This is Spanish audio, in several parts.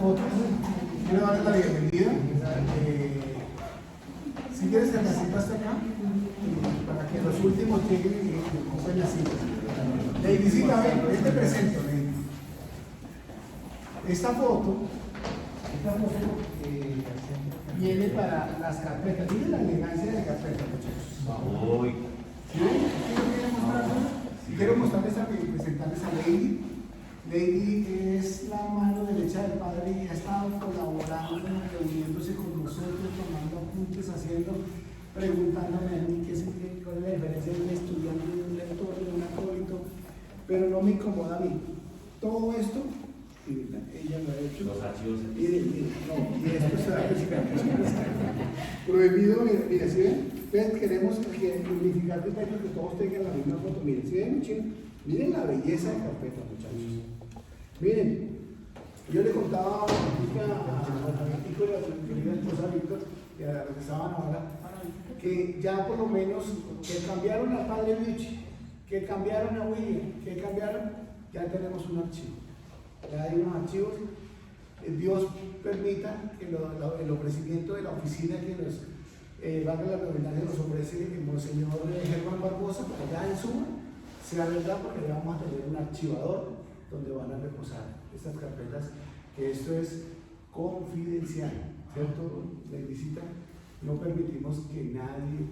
fotos. Quiero darles la bienvenida. Si quieres, te la cita hasta acá, para que los últimos lleguen y ocupen la cita. Lady, ven, te presento, Lady. Esta foto viene para las carpetas. Miren la elegancia de carpeta, muchachos. ¿Sí? Quiero mostrarles presentarles a Lady. Lady es la mano derecha del padre y ha estado colaborando, reuniéndose con nosotros, tomando apuntes, preguntándome a mí cuál es la diferencia de un estudiante, de un lector, de un acólito, pero no me incomoda a mí. Todo esto, ella lo ha hecho. Los archivos. Y esto será prohibido, mira, ¿sí ven? Queremos unificar detalles que todos tengan la misma foto. Miren, ¿sí ven? Miren la belleza de carpeta, muchachos. Miren, yo le contaba a mi hijo y a su querida esposa Víctor, y a los que estaban ahora, que ya por lo menos que cambiaron al padre Luigi, que cambiaron a William, que cambiaron, ya tenemos un archivo. Ya hay unos archivos. Dios permita que el ofrecimiento de la oficina que nos valga la redundancia nos ofrece el Monseñor Germán Barbosa, allá en Suma, sea verdad, porque vamos a tener un archivador donde van a reposar estas carpetas, que esto es confidencial, ¿cierto? La visita, no permitimos que nadie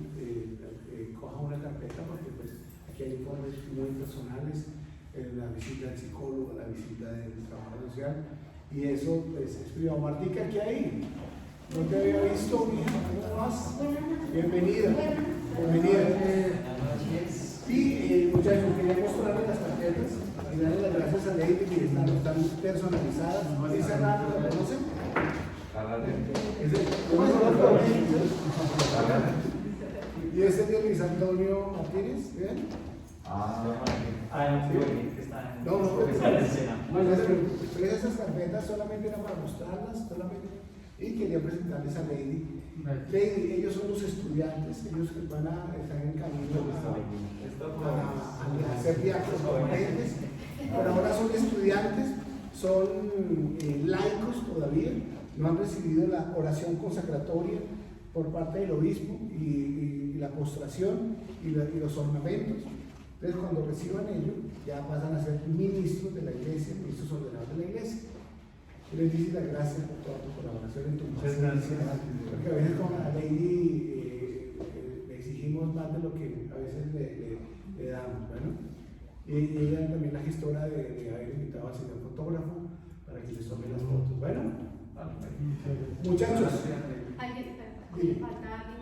coja una carpeta, porque pues aquí hay informes muy personales, la visita del psicólogo, la visita del trabajador social, y eso pues es privado. Martica, ¿qué hay? No te había visto, mija, ¿cómo vas? Bienvenida. Sí, muchachos, quería mostrarles las tarjetas y darle las gracias a Lady, que están personalizadas. ¿Esa nada la conocen? Y este es de Luis Antonio Martínez, ¿ven? Esas carpetas solamente eran para mostrarlas, y quería presentarles a Lady. Lady, ellos son los estudiantes, ellos van a estar en camino a hacer diáconos permanentes. Por ahora son estudiantes, son laicos todavía, no han recibido la oración consacratoria por parte del obispo y la postración y los ornamentos. Entonces, cuando reciban ello, ya pasan a ser ministros de la iglesia, ministros ordenados de la iglesia. Y les dice las gracias por toda tu colaboración en tu paciencia, porque a veces con la Lady le exigimos más de lo que a veces le damos. Bueno, y ella también la gestora de haber invitado al señor fotógrafo para que les tome las fotos. Bueno, muchachos. ¿Falta alguien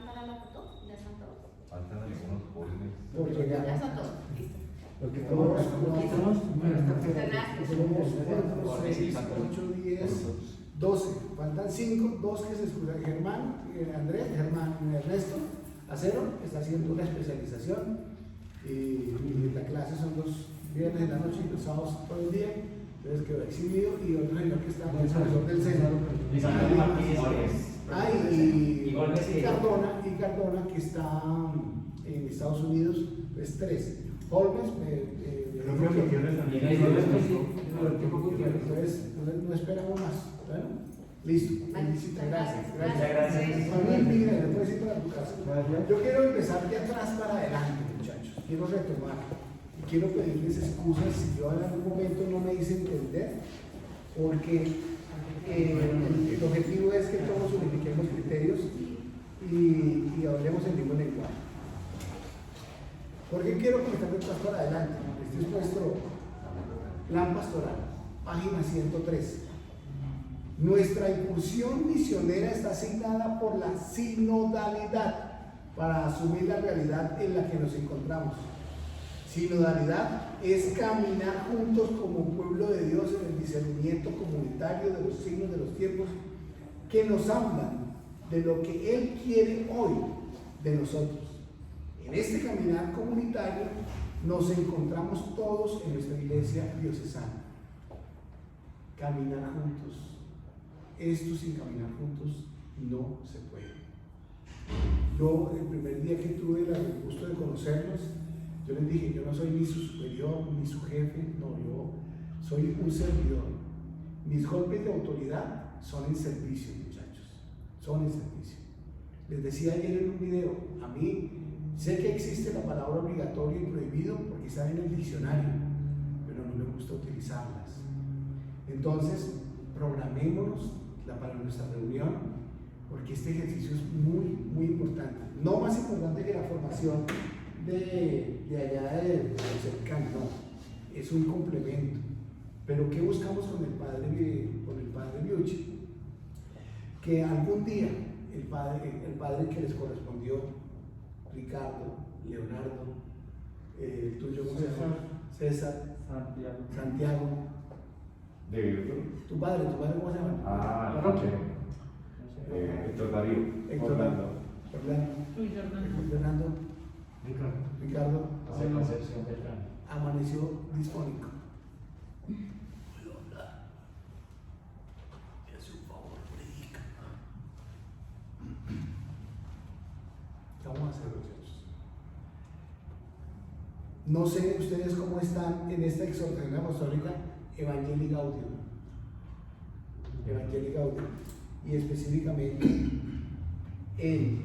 para la foto? ¿Ya son todos? Faltan algunos jóvenes. Por llegar. Ya son todos, listo. Porque todos somos 8, 10, 12. Faltan 5, 2 que se escuchan. Germán, Ernesto Acero está haciendo una especialización y la clase son los viernes en la noche y los sábados todo el día. Entonces quedó exhibido, y otro señor que está en el profesor del centro. Y Cardona, que está en Estados Unidos, es 3. Holmes, entonces no esperamos más. Bueno, listo. Gracias. Familia, después ir para tu casa. Yo quiero empezar de atrás para adelante, muchachos. Quiero retomar y quiero pedirles excusas si yo en algún momento no me hice entender, porque el objetivo es que todos unifiquemos criterios y hablemos el mismo lenguaje. ¿Por qué quiero comenzar de atrás para adelante? Este es nuestro plan pastoral, página 103. Nuestra incursión misionera está asignada por la sinodalidad para asumir la realidad en la que nos encontramos. Sinodalidad es caminar juntos como pueblo de Dios en el discernimiento comunitario de los signos de los tiempos que nos hablan de lo que Él quiere hoy de nosotros. En este caminar comunitario nos encontramos todos en nuestra iglesia diocesana. Caminar juntos. Esto sin caminar juntos no se puede. Yo, el primer día que tuve el gusto de conocerlos, yo les dije, yo no soy ni su superior, ni su jefe, no, yo soy un servidor. Mis golpes de autoridad son en servicio, muchachos, son en servicio. Les decía ayer en un video, a mí sé que existe la palabra obligatorio y prohibido porque está en el diccionario, pero no me gusta utilizarlas. Entonces, programémonos para nuestra reunión, porque este ejercicio es muy importante. No más importante que la formación de allá de cercano, no, es un complemento. Pero ¿qué buscamos con el padre Biuchi? Que algún día el padre que les correspondió, Ricardo, Leonardo, el tuyo, ¿cómo se llama? César, Santiago. ¿Tu padre cómo se llama? Ah, Héctor Darío. Orlando. Fernando. Ricardo. Amaneció disfónico. ¿Qué vamos a hacer, muchachos? No sé ustedes cómo están en esta exhortación apostólica Evangelii Gaudium. Y específicamente en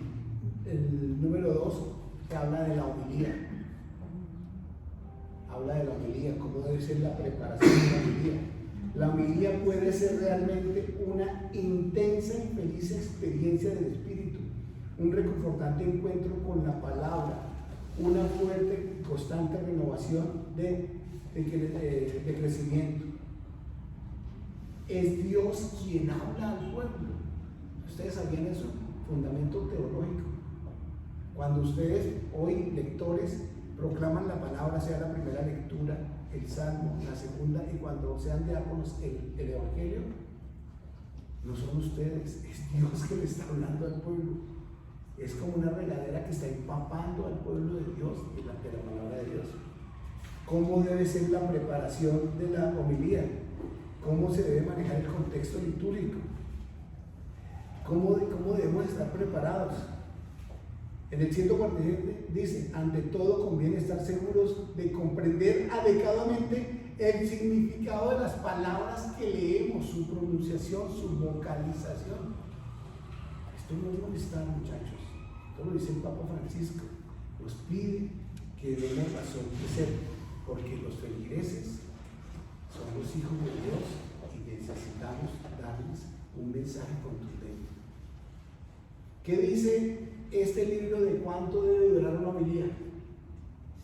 el número 2 que habla de la homilía. Habla de la homilía, cómo debe ser la preparación de la homilía. La homilía puede ser realmente una intensa y feliz experiencia del Espíritu, un reconfortante encuentro con la palabra, una fuerte y constante renovación de crecimiento. Es Dios quien habla al pueblo. ¿Ustedes sabían eso? Fundamento teológico. Cuando ustedes, hoy lectores, proclaman la palabra, sea la primera lectura, el salmo, la segunda, y cuando sean diáconos, el evangelio, no son ustedes, es Dios que le está hablando al pueblo. Es como una regadera que está empapando al pueblo de Dios y de la palabra de Dios. ¿Cómo debe ser la preparación de la homilía? ¿Cómo se debe manejar el contexto litúrgico? ¿Cómo debemos estar preparados? En el 147 dice: ante todo conviene estar seguros de comprender adecuadamente el significado de las palabras que leemos, su pronunciación, su vocalización. Esto no es molestar, muchachos. Esto lo dice el Papa Francisco. Nos pide que demos razón de ser, porque los feligreses son los hijos de Dios y necesitamos darles un mensaje contundente. ¿Qué dice este libro de cuánto debe durar una homilía?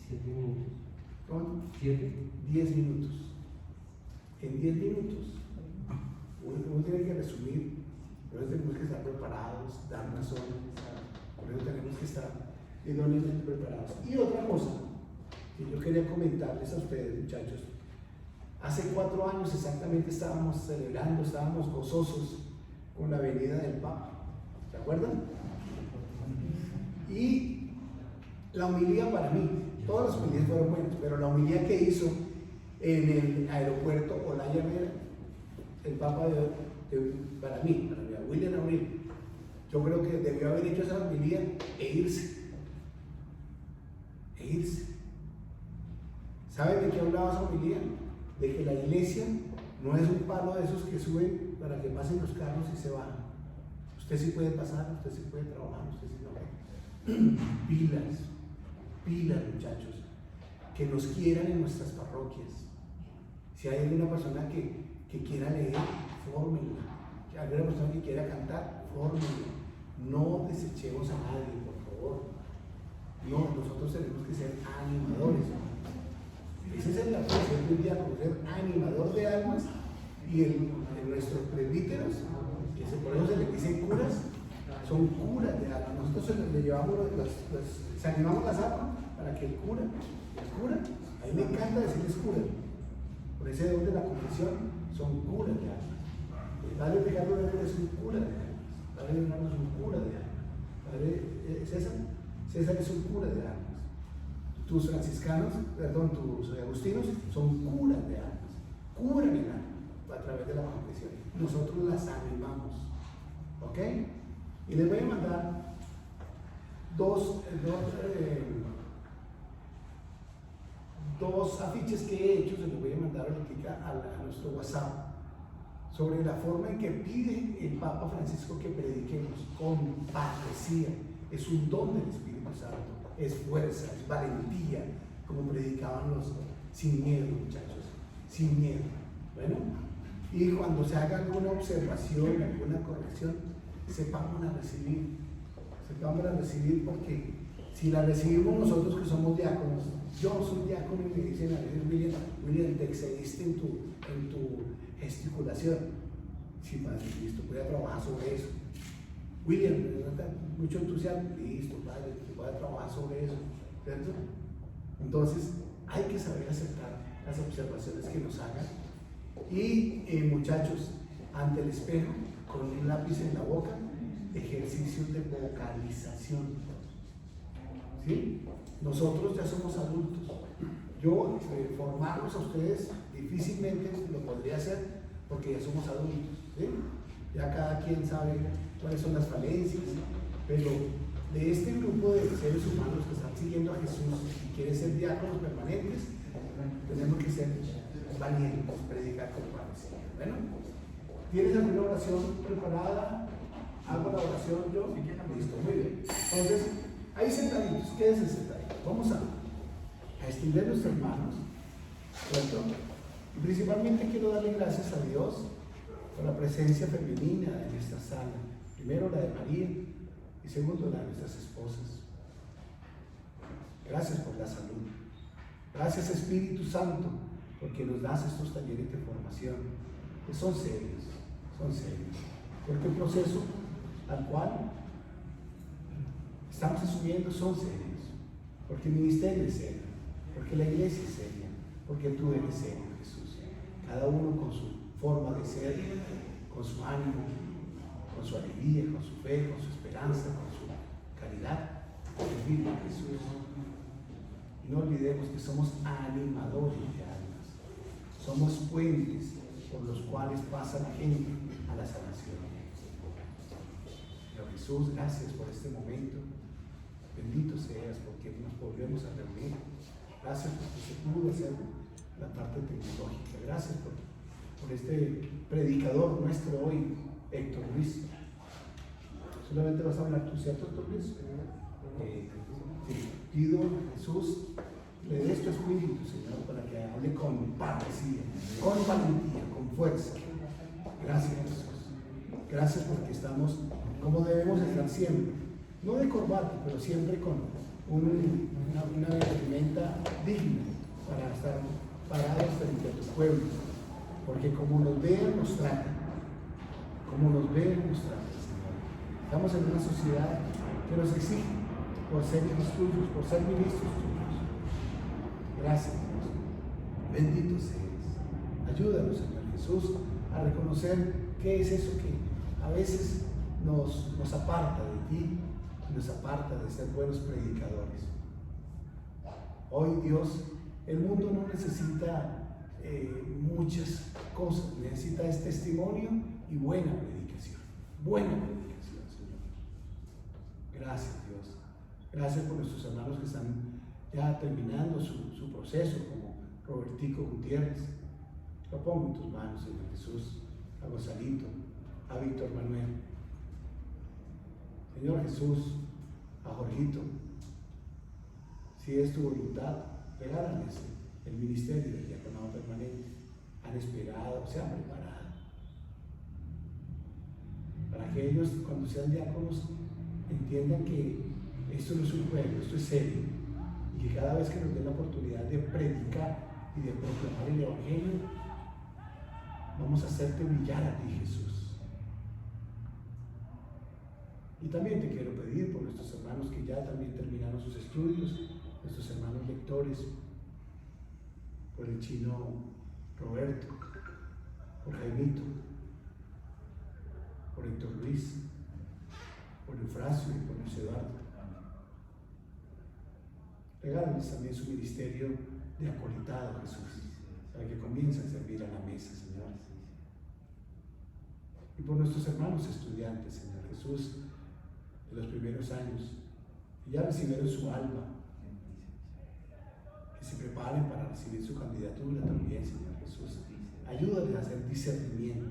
7 minutos. ¿Cuánto? 7. 10 minutos. En 10 minutos uno tiene que resumir, pero tenemos que estar preparados, dar una zona, por eso tenemos que estar idóneamente preparados. Y otra cosa que yo quería comentarles a ustedes, muchachos: hace 4 años exactamente estábamos celebrando, estábamos gozosos con la venida del Papa. ¿Se acuerdan? Y la homilía para mí, todas las homilías fueron buenas, pero la homilía que hizo en el aeropuerto Olaya Herrera, el Papa para mí, William Abril, yo creo que debió haber hecho esa homilía e irse. ¿Saben de qué hablaba esa homilía? De que la iglesia no es un palo de esos que suben para que pasen los carros y se van. Usted sí puede pasar, usted sí puede trabajar, usted sí no. Pilas, muchachos, que nos quieran en nuestras parroquias. Si hay alguna persona que quiera leer, fórmenla. Si hay alguna persona que quiera cantar, fórmenla. No desechemos a nadie, por favor. No, nosotros tenemos que ser animadores. Esa es la función de un diácono, ser animador de almas. Y en nuestros presbíteros, por eso se les dice curas, son curas de almas. Nosotros le llevamos les animamos las almas para que el cura, a mí me encanta decirles cura, por ese don de la confesión, son curas de almas. El padre Ricardo es un cura de almas, el padre Leonardo es un cura de almas, el padre César es un cura de almas. Tus franciscanos, tus agustinos son curas de almas, curan el alma a través de la confesión. Nosotros las animamos, ¿ok? Y les voy a mandar dos afiches que he hecho, se los voy a mandar ahorita a nuestro WhatsApp. sobre la forma en que pide el Papa Francisco que prediquemos con patricia. Es un don del Espíritu Santo, es fuerza, es valentía, como predicaban los, sin miedo, muchachos, sin miedo. Bueno, y cuando se haga alguna observación, alguna corrección, sepamos a recibir, porque si la recibimos nosotros que somos diáconos, yo soy diácono y me dicen a veces, William, te excediste en tu gesticulación. Sí, Padre, listo, voy a trabajar sobre eso. William, mucho entusiasmo, listo, Padre, voy a trabajar sobre eso, ¿cierto? Entonces, hay que saber aceptar las observaciones que nos hagan. Y muchachos, ante el espejo, con un lápiz en la boca, ejercicios de vocalización. ¿Sí? Nosotros ya somos adultos. Yo, formarlos a ustedes, difícilmente lo podría hacer porque ya somos adultos. ¿Sí? Ya cada quien sabe cuáles son las falencias, pero de este grupo de seres humanos que están siguiendo a Jesús y quieren ser diáconos permanentes, tenemos que ser valientes, predicar con parecía. Bueno, ¿tienes alguna oración preparada? ¿Hago la oración yo? Listo, muy bien. Entonces, ahí sentaditos, quédense sentaditos. Vamos a extender nuestras manos, ¿cierto? Y principalmente quiero darle gracias a Dios por la presencia femenina en esta sala. Primero la de María y segundo la de nuestras esposas. Gracias por la salud. Gracias, Espíritu Santo, porque nos das estos talleres de formación que son serios, porque el proceso al cual estamos asumiendo son serios, porque el ministerio es serio, porque la iglesia es seria, porque tú eres serio, Jesús. Cada uno con su forma de ser, con su ánimo, con su alegría, con su fe, con su esperanza, con su caridad. Vive Jesús. Y no olvidemos que somos animadores de almas, somos puentes por los cuales pasa la gente a la sanación. Señor Jesús, gracias por este momento. Bendito seas porque nos volvemos a reunir. Gracias porque se pudo hacer la parte tecnológica. Gracias por este predicador nuestro hoy, Héctor Luis. Solamente vas a hablar tú, ¿cierto, Héctor Luis? Te pido a Jesús, le des tu espíritu, Señor, para que hable con parecía, con valentía, con fuerza. Gracias, Jesús. Gracias porque estamos como debemos estar siempre. No de corbata, pero siempre con una vestimenta digna para estar parados frente a tu pueblo. Porque como nos vean, nos tratan. Como nos vean, nos tratan, Señor. Estamos en una sociedad que nos exige por ser hijos tuyos, por ser ministros tuyos. Gracias, Dios. Bendito seas. Ayúdanos, Señor Jesús, a reconocer qué es eso que a veces nos aparta de ti, nos aparta de ser buenos predicadores. Hoy, Dios, el mundo no necesita muchas cosas, necesita testimonio y buena predicación. Buena predicación, Señor. Gracias, Dios. Gracias por nuestros hermanos que están ya terminando su proceso, como Robertico Gutiérrez. Lo pongo en tus manos, Señor Jesús, a Gonzalito, a Víctor Manuel. Señor Jesús, a Jorgito, si es tu voluntad, regálales el ministerio del diaconado permanente. Han esperado, se han preparado para que ellos, cuando sean diáconos, entiendan que esto no es un juego, esto es serio, y que cada vez que nos den la oportunidad de predicar y de proclamar el Evangelio, vamos a hacerte brillar a ti, Jesús. Y también te quiero pedir por nuestros hermanos que ya también terminaron sus estudios, nuestros hermanos lectores, por el chino Roberto, por Jaimito, por Héctor Luis, por Eufrasio y por Luis Eduardo. Regálales también su ministerio de acolitado, Jesús, para que comiencen a servir a la mesa, Señor. Y por nuestros hermanos estudiantes, Señor Jesús, de los primeros años, que ya recibieron su alma, que se preparen para recibir su candidatura también, Señor Jesús. Ayúdales a hacer discernimiento,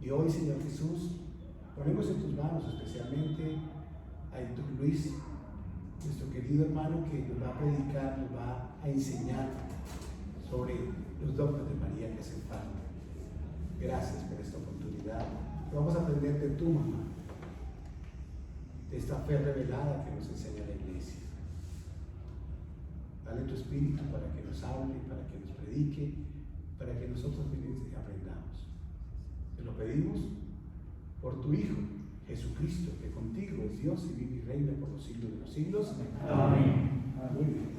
Y hoy, Señor Jesús, ponemos en tus manos especialmente a Héctor Luis, nuestro querido hermano que nos va a predicar, nos va a enseñar sobre los dogmas de María que hacen falta. Gracias por esta oportunidad. Vamos a aprender de tu mamá, de esta fe revelada que nos enseña la Iglesia. Dale tu espíritu para que nos hable, para que nos predique, para que nosotros mismos aprendamos. Te lo pedimos por tu Hijo, Jesucristo, que contigo es Dios y vive y reina por los siglos de los siglos. Amén. Muy bien.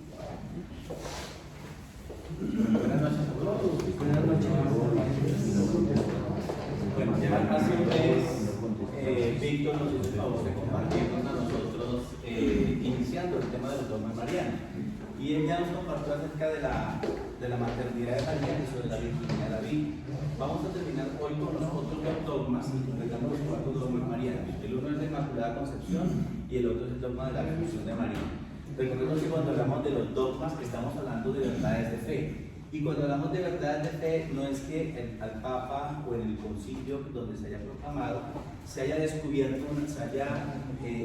Buenas noches a todos. Buenas noches. Bueno, ya hace un mes Víctor nos hizo el favor de compartirnos a nosotros, iniciando el tema de los dogmas marianos. Y él ya nos compartió acerca de la maternidad de María y sobre la virginidad de la Virgen. Vamos a terminar hoy con los otros dos dogmas y completamos los cuatro dogmas marianos. El uno es la Inmaculada Concepción y el otro es el dogma de la Asunción de María. Recordemos que cuando hablamos de los dogmas estamos hablando de verdades de fe. Y cuando hablamos de verdades de fe, no es que al Papa o en el concilio donde se haya proclamado se haya descubierto, se haya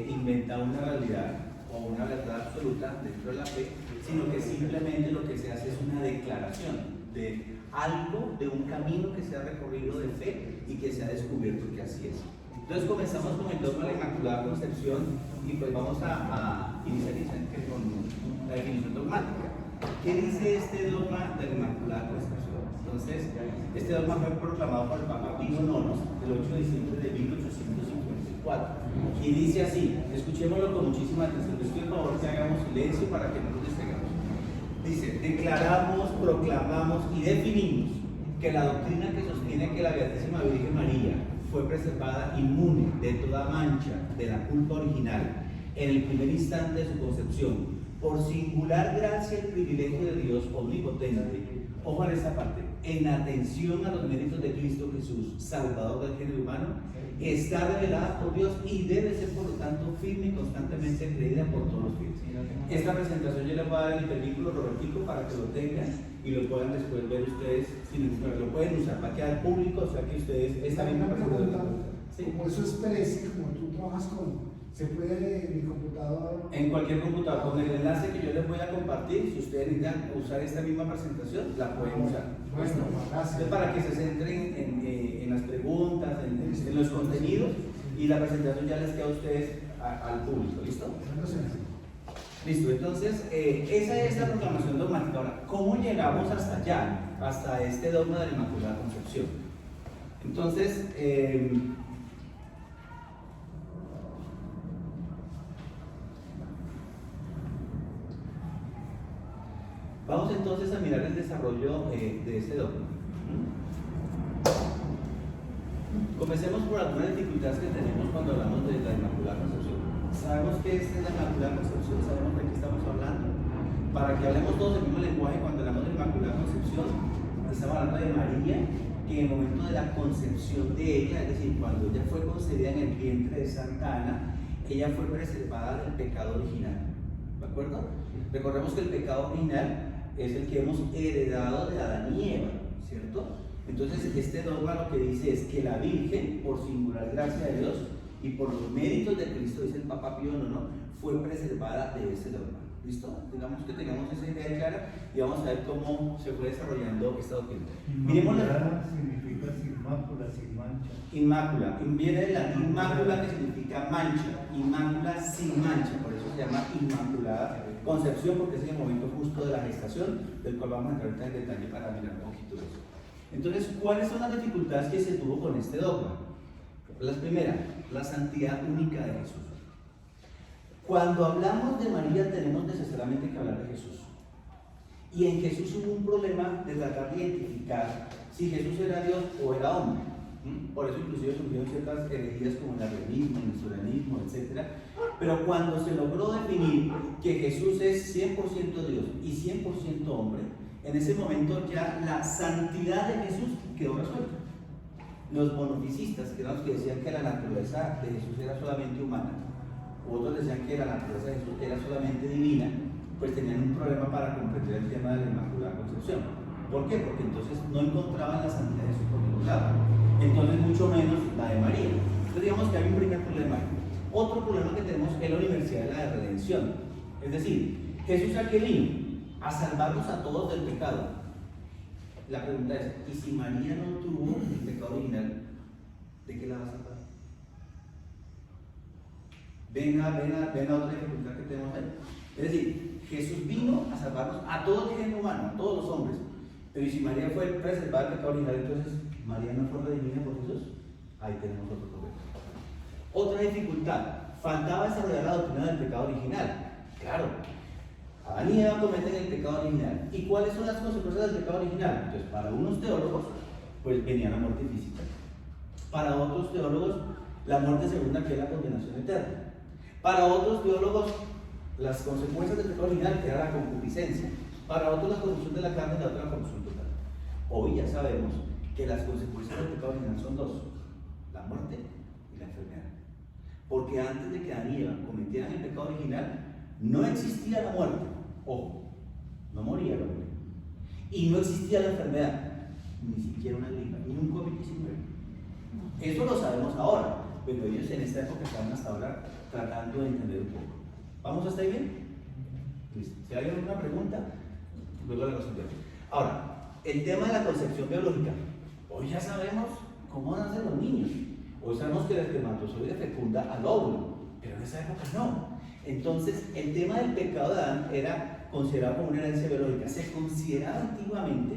inventado una realidad o una verdad absoluta dentro de la fe, sino que simplemente lo que se hace es una declaración de algo, de un camino que se ha recorrido de fe y que se ha descubierto que así es. Entonces comenzamos con el dogma de la Inmaculada Concepción y pues vamos a iniciar con la definición dogmática. ¿Qué dice este dogma de la Inmaculada Concepción? Entonces, este dogma fue proclamado por el Papa Pío IX el 8 de diciembre de 1854 y dice así, escuchémoslo con muchísima atención, les pido por favor que hagamos silencio para que no nos distraigamos. Dice, declaramos, proclamamos y definimos que la doctrina que sostiene que la Beatísima Virgen María fue preservada inmune de toda mancha de la culpa original en el primer instante de su concepción, por singular gracia y privilegio de Dios omnipotente, ojo en esta parte, en atención a los méritos de Cristo Jesús, Salvador del género humano, está revelada por Dios y debe ser por lo tanto firme y constantemente creída por todos los fieles. Esta presentación yo les voy a dar en el película Robertico para que lo tengan y lo puedan después ver ustedes, lo pueden usar, va a quedar público, o sea que ustedes esta misma presentación. Sí. Como eso es Prezi, como tú trabajas con, ¿se puede en mi computador? En cualquier computador, con el enlace que yo les voy a compartir, si ustedes necesitan usar esta misma presentación, la pueden usar. Bueno, gracias. Entonces, para que se centren en las preguntas, en los contenidos, y la presentación ya les queda a ustedes al público, ¿listo? Listo, entonces, esa es la proclamación dogmática. Ahora, ¿cómo llegamos hasta allá? Hasta este dogma de la Inmaculada Concepción. Entonces, vamos entonces a mirar el desarrollo de este dogma. Comencemos por algunas dificultades que tenemos cuando hablamos de la Inmaculada Concepción. Sabemos que esta es la Inmaculada Concepción, sabemos de qué estamos hablando. Para que hablemos todos el mismo lenguaje, cuando hablamos de la Inmaculada Concepción, estamos hablando de María, que en el momento de la concepción de ella, es decir, cuando ella fue concebida en el vientre de Santa Ana, ella fue preservada del pecado original. ¿De acuerdo? Recordemos que el pecado original es el que hemos heredado de Adán y Eva, ¿cierto? Entonces, este dogma lo que dice es que la Virgen, por singular gracia de Dios y por los méritos de Cristo, dice el Papa Pío IX, fue preservada de ese dogma. ¿Listo? Digamos que tengamos esa idea clara y vamos a ver cómo se fue desarrollando esta doctrina. Inmaculada significa sin mácula, sin mancha. Inmácula, viene del latín mácula, que significa mancha, inmácula sin mancha, por eso se llama Inmaculada Concepción, porque es el momento justo de la gestación, del cual vamos a entrar ahorita en detalle para mirar un poquito de eso. Entonces, ¿cuáles son las dificultades que se tuvo con este dogma? La primera, la santidad única de Jesús. Cuando hablamos de María tenemos necesariamente que hablar de Jesús. Y en Jesús hubo un problema de tratar de identificar si Jesús era Dios o era hombre. Por eso inclusive surgieron ciertas herejías como el arrianismo, el nestorianismo, etc. Pero cuando se logró definir que Jesús es 100% Dios y 100% hombre, en ese momento ya la santidad de Jesús quedó resuelta. Los monofisistas, que eran los que decían que la naturaleza de Jesús era solamente humana, otros decían que la naturaleza de Jesús era solamente divina, pues tenían un problema para comprender el tema de la Inmaculada Concepción. ¿Por qué? Porque entonces no encontraban la santidad de Jesús por ningún lado. entonces mucho menos la de María. Entonces digamos que hay un primer problema. Otro problema que tenemos es la Universidad de la Redención. Es decir, Jesús a qué vino? A salvarnos a todos del pecado. La pregunta es, ¿y si María no tuvo el pecado original, de qué la va a salvar? Venga otra dificultad que tenemos ahí. Es decir, Jesús vino a salvarnos a todo el género humano, a todos los hombres. Pero ¿y si María fue preservada del pecado original, entonces María no fue redimida por Jesús? Ahí tenemos otro problema. Otra dificultad, faltaba desarrollar la doctrina del pecado original. Claro, Adán y Eva cometen el pecado original. ¿Y cuáles son las consecuencias del pecado original? Entonces, para unos teólogos, pues venía la muerte física. Para otros teólogos, la muerte segunda, que es la condenación eterna. Para otros teólogos, las consecuencias del pecado original era la concupiscencia. Para otros, la corrupción de la carne y la otra, la corrupción total. Hoy ya sabemos que las consecuencias del pecado original son dos: la muerte y la enfermedad. Porque antes de que Adán y Eva cometieran el pecado original, no existía la muerte. Ojo, no moría el hombre. Y no existía la enfermedad, ni siquiera una gripa, ni un COVID-19. Eso lo sabemos ahora, pero ellos en esta época estaban hasta ahora tratando de entender un poco. ¿Vamos hasta ahí bien? Listo. Si hay alguna pregunta, luego la resolvemos. Ahora, el tema de la concepción biológica. Hoy ya sabemos cómo nacen los niños. Hoy sabemos que el espermatozoide fecunda al óvulo, pero en esa época no. Entonces, el tema del pecado de Adán era considerado como una herencia biológica. Se consideraba antiguamente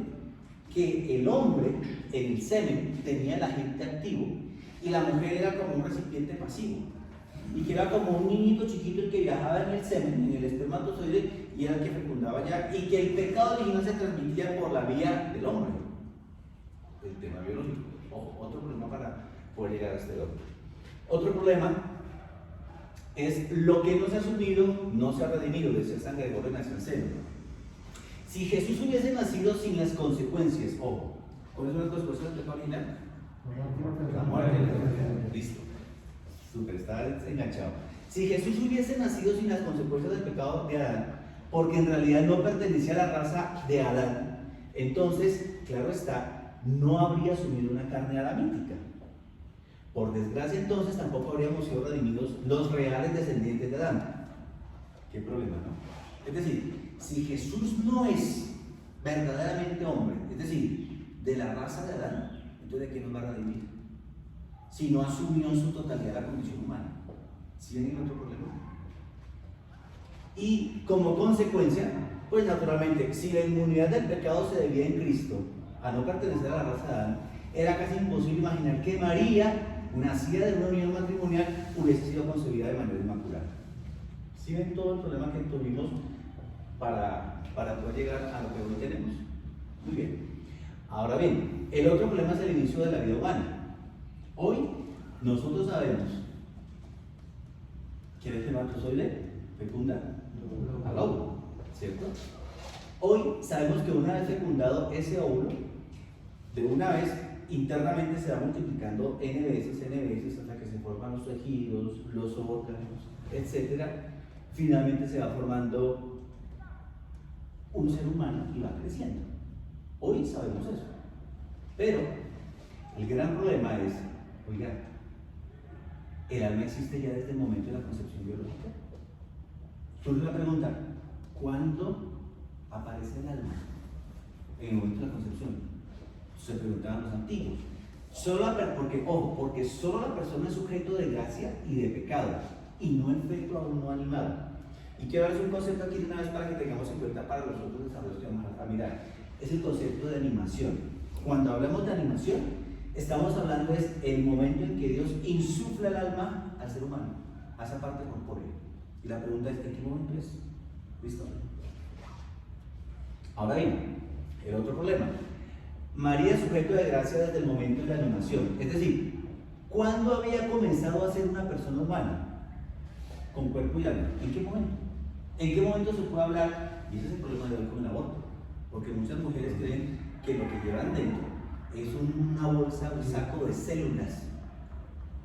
que el hombre en el semen tenía el agente activo y la mujer era como un recipiente pasivo, y que era como un niñito chiquito el que viajaba en el semen, en el espermatozoide, y era el que fecundaba ya, y que el pecado original se transmitía por la vía del hombre. El tema biológico. Ojo, otro problema para poder llegar a este orden. Otro problema es lo que no se ha asumido, no se ha redimido, decía San Gregorio Nacianceno. Si Jesús hubiese nacido sin las consecuencias, ojo, ¿cuáles son las consecuencias del pecado original? La muerte. Listo. Súper, está enganchado. Si Jesús hubiese nacido sin las consecuencias del pecado de Adán, porque en realidad no pertenecía a la raza de Adán, entonces, claro está, no habría asumido una carne adamítica. Por desgracia, entonces, tampoco habríamos sido redimidos los reales descendientes de Adán. ¿Qué problema, no? Es decir, si Jesús no es verdaderamente hombre, es decir, de la raza de Adán, entonces ¿de qué nos va a redimir? Si no asumió en su totalidad la condición humana. ¿Sí hay otro problema? Y como consecuencia, pues naturalmente, si la inmunidad del pecado se debía en Cristo a no pertenecer a la raza de Adán, era casi imposible imaginar que María, nacida de una unión matrimonial, hubiese sido concebida de manera inmaculada. ¿Sí ven todo el problema que tuvimos para poder llegar a lo que hoy tenemos? Muy bien. Ahora bien, el otro problema es el inicio de la vida humana. Hoy nosotros sabemos que el espermatozoide fecunda al óvulo, ¿cierto? Hoy sabemos que una vez fecundado ese óvulo, de una vez internamente se va multiplicando n veces hasta que se forman los tejidos, los órganos, etc. Finalmente se va formando un ser humano y va creciendo. Hoy sabemos eso. Pero el gran problema es, oiga, ¿el alma existe ya desde el momento de la concepción biológica? Surge la pregunta, ¿cuándo aparece el alma? En el momento de la concepción. Se preguntaban los antiguos. Porque solo la persona es sujeto de gracia y de pecado, y no el feto aún no animado. Y quiero darles un concepto aquí de una vez para que tengamos en cuenta para los otros desarrollos que vamos a mirar. Es el concepto de animación. Cuando hablamos de animación, estamos hablando es el momento en que Dios insufla el alma al ser humano, a esa parte corpórea. Y la pregunta es, ¿en qué momento es? ¿Listo? Ahora bien, el otro problema. María es sujeto de gracia desde el momento de la animación. Es decir, ¿cuándo había comenzado a ser una persona humana? Con cuerpo y alma. ¿En qué momento? ¿En qué momento se puede hablar? Y ese es el problema de hoy con el aborto. Porque muchas mujeres creen que lo que llevan dentro es una bolsa, un saco de células.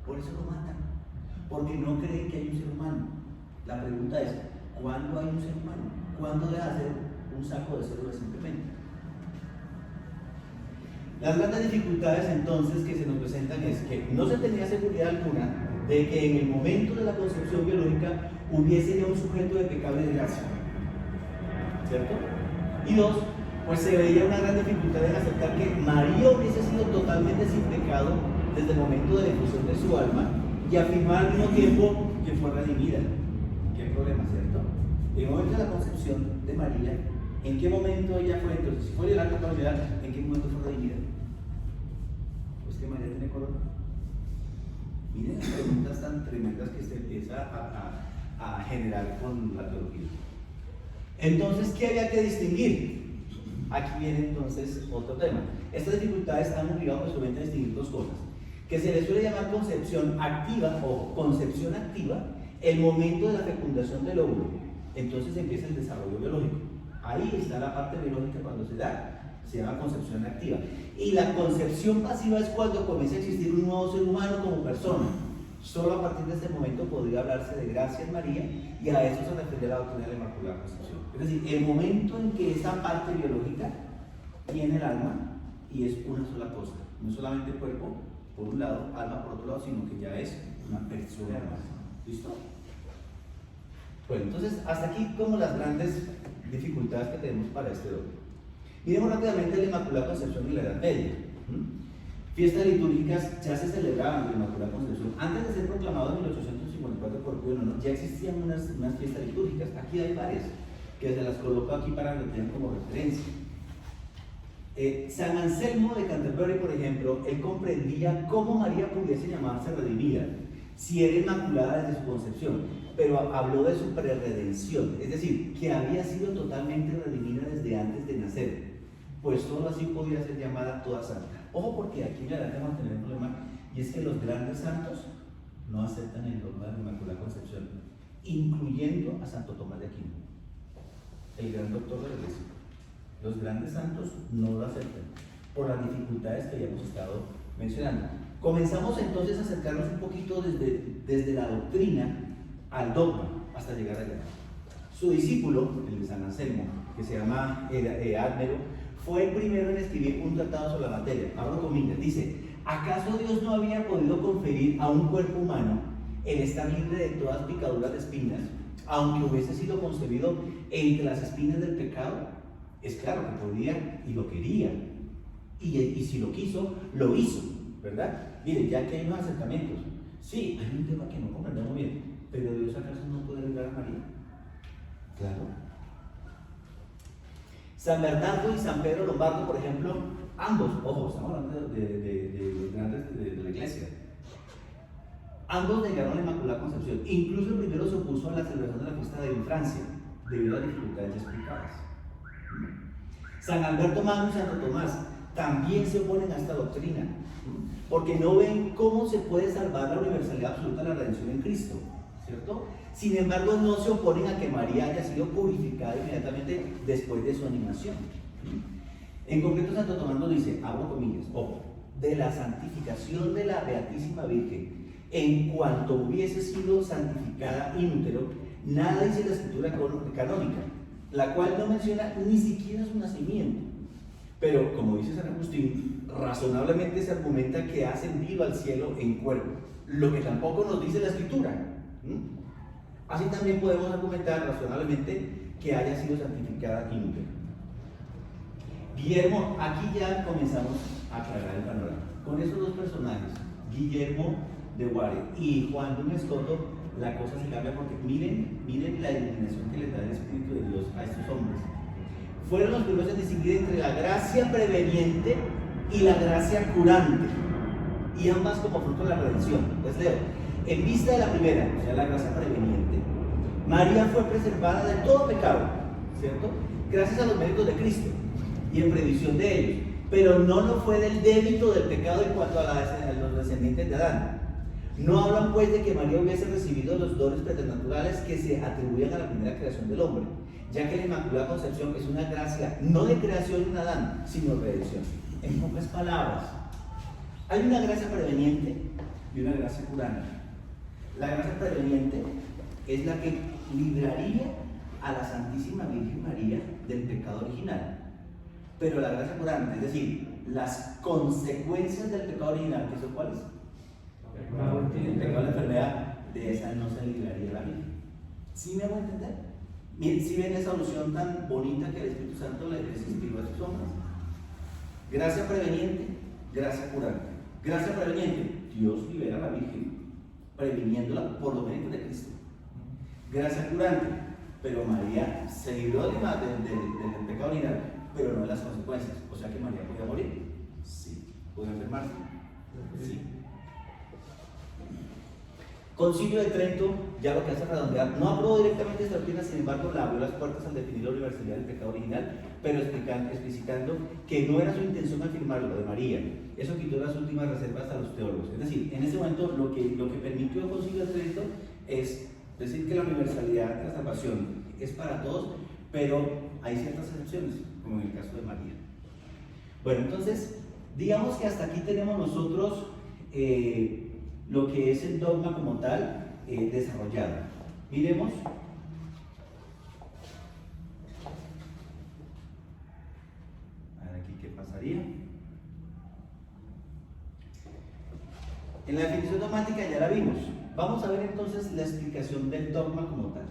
Por eso lo matan. Porque no creen que hay un ser humano. La pregunta es, ¿cuándo hay un ser humano? ¿Cuándo deja de ser un saco de células simplemente? Las grandes dificultades entonces que se nos presentan es que no se tenía seguridad alguna de que en el momento de la concepción biológica hubiese ya un sujeto de pecado y de gracia, ¿cierto? Y dos, pues se veía una gran dificultad en aceptar que María hubiese sido totalmente sin pecado desde el momento de la infusión de su alma y afirmar al mismo tiempo que fue redimida. ¿Qué problema, cierto? En el momento de la concepción de María, ¿en qué momento ella fue? Entonces, si fue de la totalidad, ¿en qué momento fue redimida? Pues que María tiene corona. Miren las preguntas tan tremendas que se empieza a generar con la teología. Entonces, ¿qué había que distinguir? Aquí viene entonces otro tema. Estas dificultades están obligadas posiblemente a distinguir dos cosas, que se les suele llamar concepción activa o concepción activa, el momento de la fecundación del óvulo. Entonces empieza el desarrollo biológico. Ahí está la parte biológica cuando se da, se llama concepción activa. Y la concepción pasiva es cuando comienza a existir un nuevo ser humano como persona. Solo a partir de ese momento podría hablarse de gracia en María, y a eso se refiere la doctrina de la Inmaculada Concepción. Es decir, el momento en que esa parte biológica tiene el alma y es una sola cosa, no solamente cuerpo por un lado, alma por otro lado, sino que ya es una persona. ¿Listo? Bueno, entonces hasta aquí como las grandes dificultades que tenemos para este dogma. Miremos rápidamente la Inmaculada Concepción en la Edad Media. Fiestas litúrgicas ya se celebraban la Inmaculada Concepción. Antes de ser proclamado en 1854 por Pío IX, ya existían unas fiestas litúrgicas. Aquí hay varias, que se las coloco aquí para que tengan como referencia. San Anselmo de Canterbury, por ejemplo, él comprendía cómo María pudiese llamarse redimida, si era inmaculada desde su concepción, pero habló de su prerredención, es decir, que había sido totalmente redimida desde antes de nacer, pues solo así podía ser llamada toda santa. Ojo, porque aquí en la edad vamos a tener un problema, y es que los grandes santos no aceptan el dogma de la Inmaculada Concepción, incluyendo a Santo Tomás de Aquino, el gran doctor de la Iglesia. Los grandes santos no lo aceptan por las dificultades que ya hemos estado mencionando. Comenzamos entonces a acercarnos un poquito desde la doctrina al dogma hasta llegar allá. Su discípulo, el de San Anselmo, que se llama Admero, fue el primero en escribir un tratado sobre la materia. Abro comillas, dice: ¿acaso Dios no había podido conferir a un cuerpo humano el estar libre de todas picaduras de espinas, aunque hubiese sido concebido entre las espinas del pecado? Es claro que podía y lo quería, y si lo quiso, lo hizo, ¿verdad? Miren, ya que hay unos acercamientos, sí, hay un tema que no comprendemos bien, pero Dios acaso no puede librar a María. Claro. San Bernardo y San Pedro Lombardo, por ejemplo, ambos, ojo, estamos hablando de los grandes de la iglesia, ambos negaron la Inmaculada Concepción. Incluso el primero se opuso a la celebración de la fiesta en Francia, debido a las dificultades ya explicadas. San Alberto Magno y Santo Tomás también se oponen a esta doctrina, porque no ven cómo se puede salvar la universalidad absoluta de la redención en Cristo, ¿cierto? Sin embargo, no se oponen a que María haya sido purificada inmediatamente después de su animación. En concreto, Santo Tomás nos dice, abro comillas, ojo, de la santificación de la Beatísima Virgen, en cuanto hubiese sido santificada in útero, nada dice la escritura canónica, la cual no menciona ni siquiera su nacimiento. Pero, como dice San Agustín, razonablemente se argumenta que ha ascendido al cielo en cuerpo, lo que tampoco nos dice la escritura. Así también podemos argumentar razonablemente que haya sido santificada in útero. Guillermo, aquí ya comenzamos a aclarar el panorama. Con esos dos personajes, Guillermo de Guare y Juan de Escoto, la cosa se cambia porque miren la iluminación que les da el Espíritu de Dios a estos hombres. Fueron los primeros en distinguir entre la gracia preveniente y la gracia curante, y ambas como fruto de la redención. Les leo: en vista de la primera, o sea, la gracia preveniente, María fue preservada de todo pecado, ¿cierto? Gracias a los méritos de Cristo y en previsión de ellos, pero no lo fue del débito del pecado en cuanto a los descendientes de Adán. No hablan pues de que María hubiese recibido los dones preternaturales que se atribuían a la primera creación del hombre, ya que la Inmaculada Concepción es una gracia no de creación en Adán, sino de redención. En pocas palabras, hay una gracia preveniente y una gracia curante. La gracia preveniente es la que libraría a la Santísima Virgen María del pecado original, pero la gracia curante, es decir, las consecuencias del pecado original, ¿qué son cuáles? El pecado de la enfermedad, de esa no se libraría la Virgen. ¿Sí me hago entender? Miren, si ven esa solución tan bonita que el Espíritu Santo les inspiró a sus hombres. Gracia preveniente, gracia curante. Gracia preveniente, Dios libera a la Virgen previniéndola por los méritos de Cristo. Gracia curante, pero María se libró del pecado original, pero no de las consecuencias. O sea que María podía morir. Sí. ¿Podía enfermarse? Sí. Concilio de Trento, ya lo que hace redondear, no aprobó directamente esta doctrina, sin embargo, le abrió las puertas al definir la universalidad del pecado original, pero explicando que no era su intención afirmar lo de María. Eso quitó las últimas reservas a los teólogos. Es decir, en ese momento lo que permitió el Concilio de Trento es decir que la universalidad de la salvación es para todos, pero hay ciertas excepciones, como en el caso de María. Bueno, entonces, digamos que hasta aquí tenemos nosotros lo que es el dogma como tal desarrollado. Miremos. A ver aquí qué pasaría. En la definición dogmática ya la vimos. Vamos a ver entonces la explicación del dogma como tal.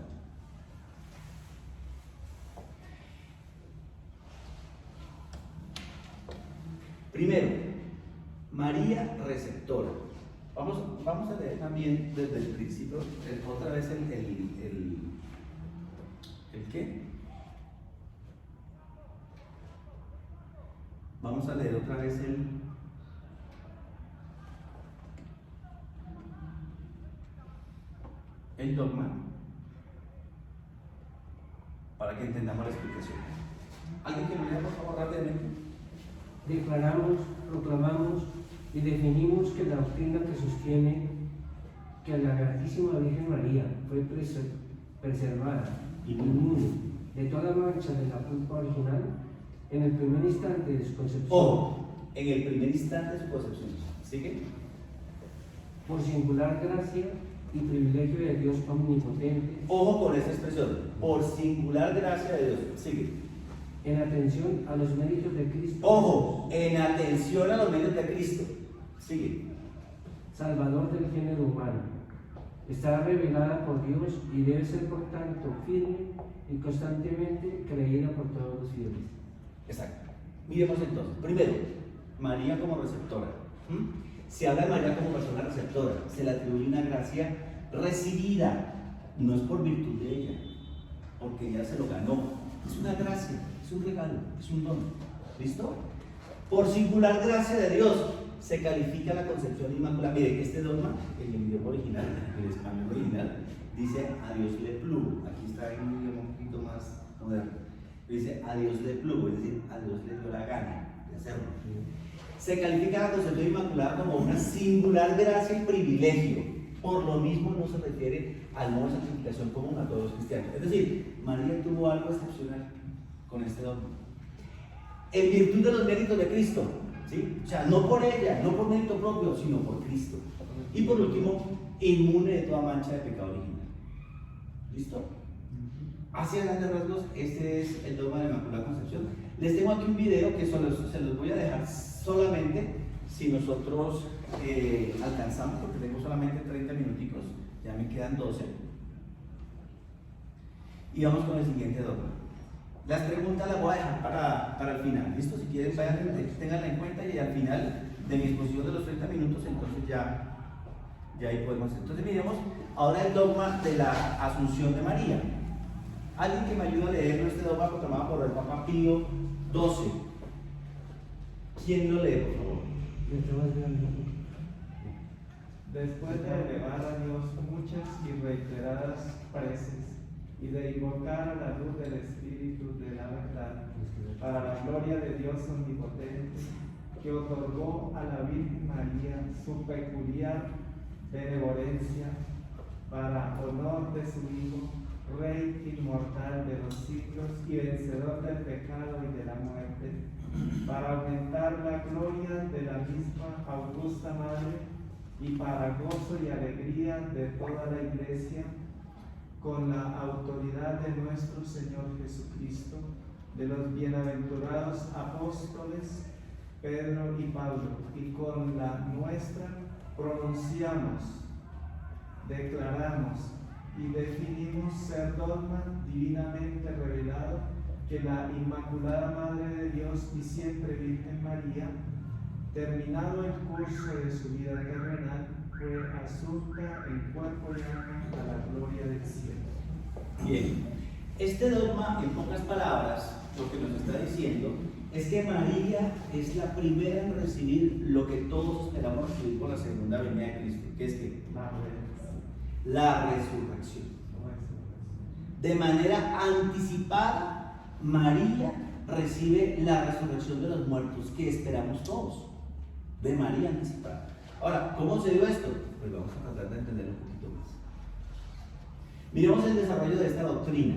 Primero, María receptora. Vamos a leer también desde el principio, otra vez ¿el qué? Vamos a leer otra vez el dogma para que entendamos la explicación. ¿Alguien que lo lea, por favor, rápidamente? Declaramos, proclamamos y definimos que la doctrina que sostiene que la Grandísima Virgen María fue preservada inmune de toda mancha de la culpa original en el primer instante de su concepción. Ojo, en el primer instante de su concepción. ¿Sigue? Por singular gracia y privilegio de Dios omnipotente. Ojo con esta expresión, por singular gracia de Dios. Sigue. En atención a los méritos de Cristo. Ojo, en atención a los méritos de Cristo. Sigue. Salvador del género humano. Está revelada por Dios y debe ser por tanto firme y constantemente creída por todos los fieles. Exacto. Miremos entonces. Primero, María como receptora. Se habla de María como persona receptora. Se le atribuye una gracia recibida. No es por virtud de ella, porque ella se lo ganó. Es una gracia, es un regalo, es un don. ¿Listo? Por singular gracia de Dios se califica la concepción inmaculada. Mire, este dogma, en el idioma original, en el español original, dice a Dios le plu. Aquí está en un idioma un poquito más moderno. Dice a Dios le plu, es decir, a Dios le dio la gana de hacerlo. Se califica la concepción inmaculada como una singular gracia y privilegio. Por lo mismo no se refiere al modo de santificación común a todos los cristianos. Es decir, María tuvo algo excepcional con este dogma. En virtud de los méritos de Cristo, ¿sí? O sea, no por ella, no por mérito propio, sino por Cristo. Y por último, inmune de toda mancha de pecado original. ¿Listo? Así a grandes rasgos, este es el dogma de la Inmaculada Concepción. Les tengo aquí un video que se los voy a dejar solamente si nosotros alcanzamos, porque tengo solamente 30 minuticos, ya me quedan 12. Y vamos con el siguiente dogma. Las preguntas las voy a dejar para el final. ¿Listo? Si quieren, tenganla en cuenta y al final de mi exposición de los 30 minutos, entonces ya ahí podemos hacer. Entonces miremos ahora el dogma de la Asunción de María. Alguien que me ayude a leer este dogma proclamado por el Papa Pío XII. ¿Quién lo lee, por favor? Después de elevar a Dios muchas y reiteradas preces y de invocar a la luz del Espíritu de la verdad, para la gloria de Dios omnipotente, que otorgó a la Virgen María su peculiar benevolencia para honor de su Hijo, Rey inmortal de los siglos y vencedor del pecado y de la muerte, para aumentar la gloria de la misma augusta Madre y para gozo y alegría de toda la Iglesia, con la autoridad de nuestro Señor Jesucristo, de los bienaventurados apóstoles, Pedro y Pablo, y con la nuestra pronunciamos, declaramos y definimos ser dogma divinamente revelado que la Inmaculada Madre de Dios y siempre Virgen María, terminado el curso de su vida terrenal, fue asunta en cuerpo y alma a la gloria del cielo. Bien, este dogma, en pocas palabras, lo que nos está diciendo es que María es la primera en recibir lo que todos esperamos recibir por la segunda venida de Cristo, que es que la resurrección. De manera anticipada, María recibe la resurrección de los muertos que esperamos todos. De María anticipada. Ahora, ¿cómo se dio esto? Pues vamos a tratar de entender un poquito más. Miremos el desarrollo de esta doctrina.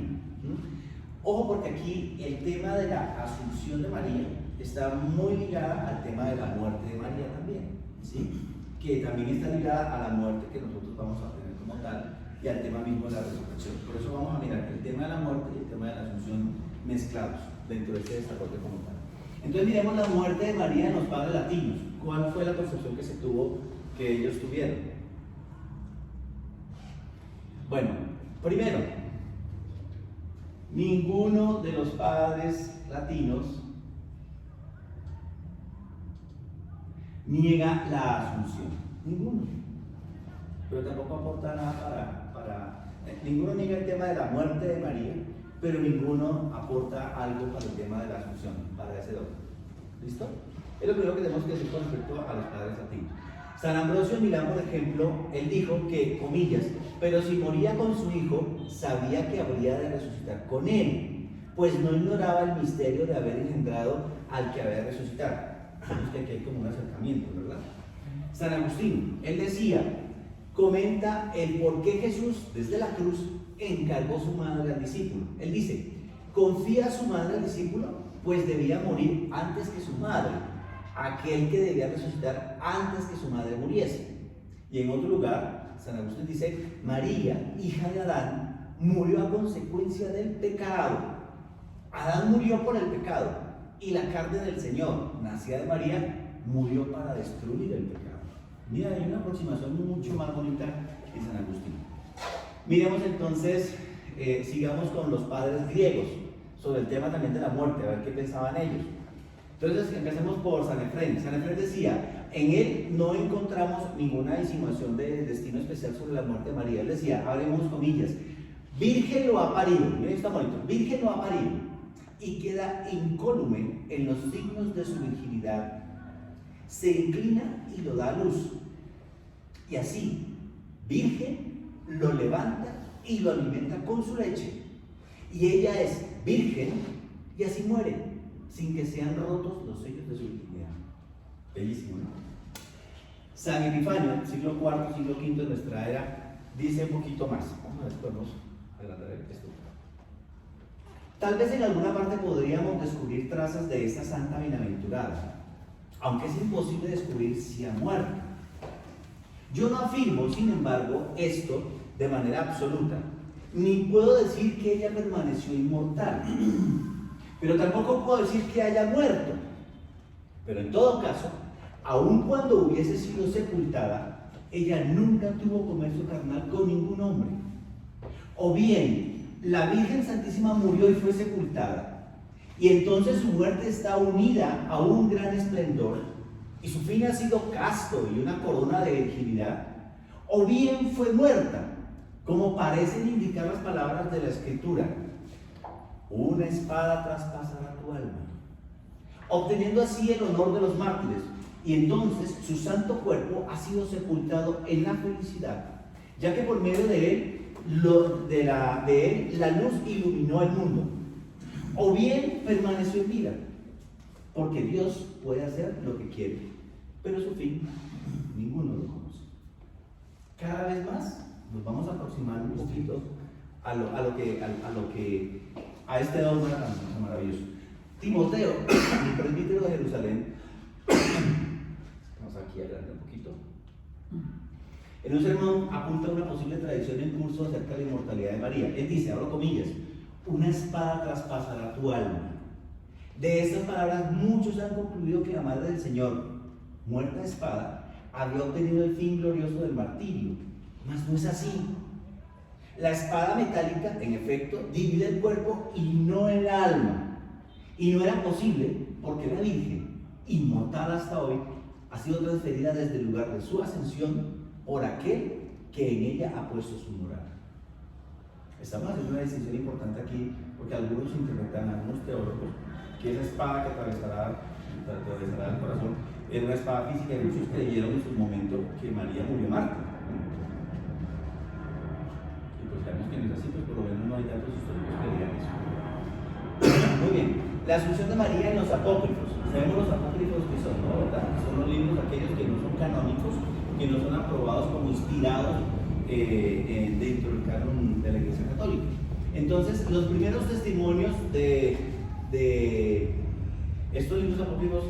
Ojo, porque aquí el tema de la asunción de María está muy ligada al tema de la muerte de María también, ¿sí? Que también está ligada a la muerte que nosotros vamos a tener como tal y al tema mismo de la resurrección. Por eso vamos a mirar el tema de la muerte y el tema de la asunción mezclados dentro de este desarrollo como tal. Entonces miremos la muerte de María en los padres latinos. ¿Cuál fue la concepción que se tuvo, que ellos tuvieron? Bueno, primero, ninguno de los padres latinos niega la asunción. Ninguno. Pero tampoco aporta nada para ninguno niega el tema de la muerte de María, pero ninguno aporta algo para el tema de la asunción, para ese dogma. ¿Listo? Es lo primero que tenemos que decir con respecto a los padres latinos. San Ambrosio en Milán, por ejemplo, él dijo que, comillas, pero si moría con su hijo, sabía que habría de resucitar con él, pues no ignoraba el misterio de haber engendrado al que había de resucitar. Vemos que aquí hay como un acercamiento, ¿verdad? San Agustín, él decía, comenta el por qué Jesús, desde la cruz, encargó su madre al discípulo. Él dice, confía a su madre al discípulo, pues debía morir antes que su madre, aquel que debía resucitar antes que su madre muriese. Y en otro lugar, San Agustín dice, María, hija de Adán, murió a consecuencia del pecado. Adán murió por el pecado, y la carne del Señor, nacida de María, murió para destruir el pecado. Mira, hay una aproximación mucho más bonita en San Agustín. Miremos entonces, sigamos con los padres griegos, sobre el tema también de la muerte, a ver qué pensaban ellos. Entonces empecemos por San Efrén. San Efrén decía, en él no encontramos ninguna insinuación de destino especial sobre la muerte de María. Él decía, abrimos comillas, virgen lo ha parido, miren está bonito, virgen lo ha parido, y queda incólume en los signos de su virginidad. Se inclina y lo da a luz. Y así, virgen lo levanta y lo alimenta con su leche. Y ella es virgen y así muere, sin que sean rotos los sellos de su virginidad. Bellísimo, ¿no? San Epifanio, siglo IV, siglo V de nuestra era, dice un poquito más. Vamos a ver si podemos adelantar esto. Tal vez en alguna parte podríamos descubrir trazas de esta santa bienaventurada, aunque es imposible descubrir si ha muerto. Yo no afirmo, sin embargo, esto de manera absoluta, ni puedo decir que ella permaneció inmortal, pero tampoco puedo decir que haya muerto. Pero en todo caso, aun cuando hubiese sido sepultada, ella nunca tuvo comercio carnal con ningún hombre. O bien, la Virgen Santísima murió y fue sepultada, y entonces su muerte está unida a un gran esplendor, y su fin ha sido casto y una corona de virginidad. O bien fue muerta, como parecen indicar las palabras de la Escritura, una espada traspasará tu alma, obteniendo así el honor de los mártires, y entonces su santo cuerpo ha sido sepultado en la felicidad, ya que por medio de él, la luz iluminó el mundo. O bien permaneció en vida, porque Dios puede hacer lo que quiere, pero su fin ninguno lo conoce. Cada vez más nos vamos a aproximar un poquito a este dogma tan maravilloso. Timoteo, el presbítero de Jerusalén, vamos aquí a adelantar un poquito. En un sermón apunta una posible tradición en curso acerca de la inmortalidad de María. Él dice, abro comillas, una espada traspasará tu alma. De estas palabras muchos han concluido que la Madre del Señor, muerta de espada, había obtenido el fin glorioso del martirio, mas no es así. La espada metálica, en efecto, divide el cuerpo y no el alma, y no era posible porque la Virgen, inmortal hasta hoy, ha sido transferida desde el lugar de su ascensión por aquel que en ella ha puesto su morada. Estamos haciendo una distinción importante aquí, porque algunos interpretan, algunos teólogos, que esa espada que atravesará el corazón era una espada física, y muchos creyeron en su momento que María murió mártir. Y pues sabemos que no es así, pues por lo menos no hay datos históricos que digan eso. Muy bien, la asunción de María en los apócrifos. Sabemos los apócrifos que son, ¿no? ¿Verdad? Son los libros aquellos que no son canónicos, que no son aprobados como inspirados dentro del canon de la Iglesia Católica. Entonces, los primeros testimonios de estos libros apócrifos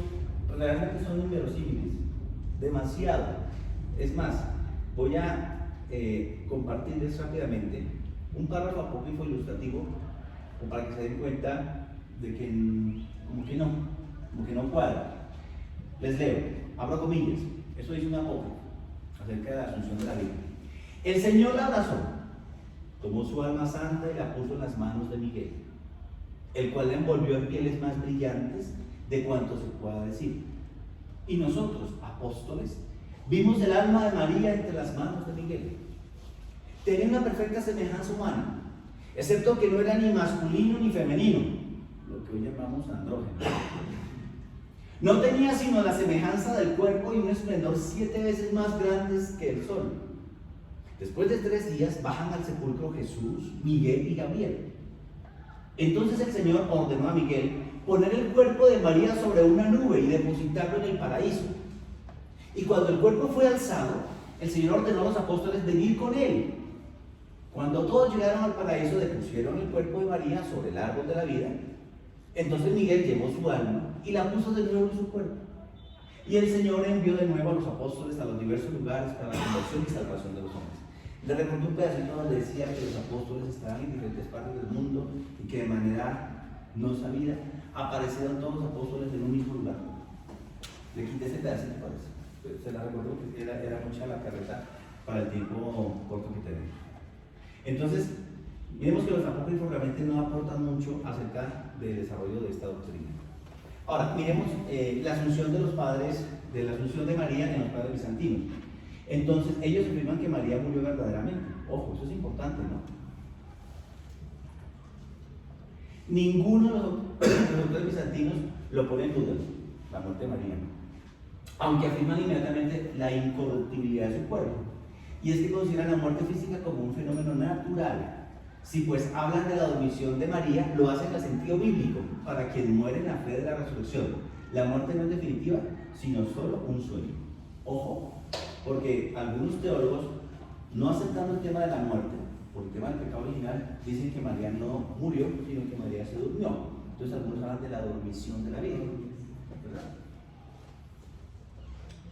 realmente son inverosímiles, demasiado. Es más, voy a compartirles rápidamente un párrafo apócrifo ilustrativo, o para que se den cuenta de que como que no cuadra. Les leo, abro comillas, eso dice un apócrifo acerca de la asunción de la Virgen. El Señor la abrazó, tomó su alma santa y la puso en las manos de Miguel, el cual la envolvió en pieles más brillantes de cuanto se pueda decir. Y nosotros, apóstoles, vimos el alma de María entre las manos de Miguel. Tenía una perfecta semejanza humana, excepto que no era ni masculino ni femenino, lo que hoy llamamos andrógeno. No tenía sino la semejanza del cuerpo y un esplendor 7 veces más grandes que el sol. Después de 3 días bajan al sepulcro Jesús, Miguel y Gabriel. Entonces el Señor ordenó a Miguel poner el cuerpo de María sobre una nube y depositarlo en el paraíso. Y cuando el cuerpo fue alzado, el Señor ordenó a los apóstoles venir con él. Cuando todos llegaron al paraíso, depusieron el cuerpo de María sobre el árbol de la vida. Entonces Miguel llevó su alma y la puso de nuevo en su cuerpo. Y el Señor envió de nuevo a los apóstoles a los diversos lugares para la conversión y salvación de los hombres. Le recordé un pedacito donde decía que los apóstoles estaban en diferentes partes del mundo y que de manera no sabida aparecieron todos los apóstoles en un mismo lugar. Le quité ese pedacito para eso. Se la recuerdo porque era mucha la carreta para el tiempo corto que tenemos. Entonces, miremos que los apócrifos realmente no aportan mucho acerca del desarrollo de esta doctrina. Ahora, miremos la asunción de los padres, de la asunción de María en los padres bizantinos. Entonces, ellos afirman que María murió verdaderamente. Ojo, eso es importante, ¿no? Ninguno de los autores bizantinos lo pone en duda, la muerte de María, aunque afirman inmediatamente la incorruptibilidad de su cuerpo. Y es que consideran la muerte física como un fenómeno natural. Si pues hablan de la dormición de María, lo hacen en el sentido bíblico, para quien muere en la fe de la resurrección. La muerte no es definitiva, sino solo un sueño. Ojo, porque algunos teólogos, no aceptando el tema de la muerte, por el tema del pecado original, dicen que María no murió, sino que María se durmió. Entonces algunos hablan de la dormición de la Virgen, ¿verdad?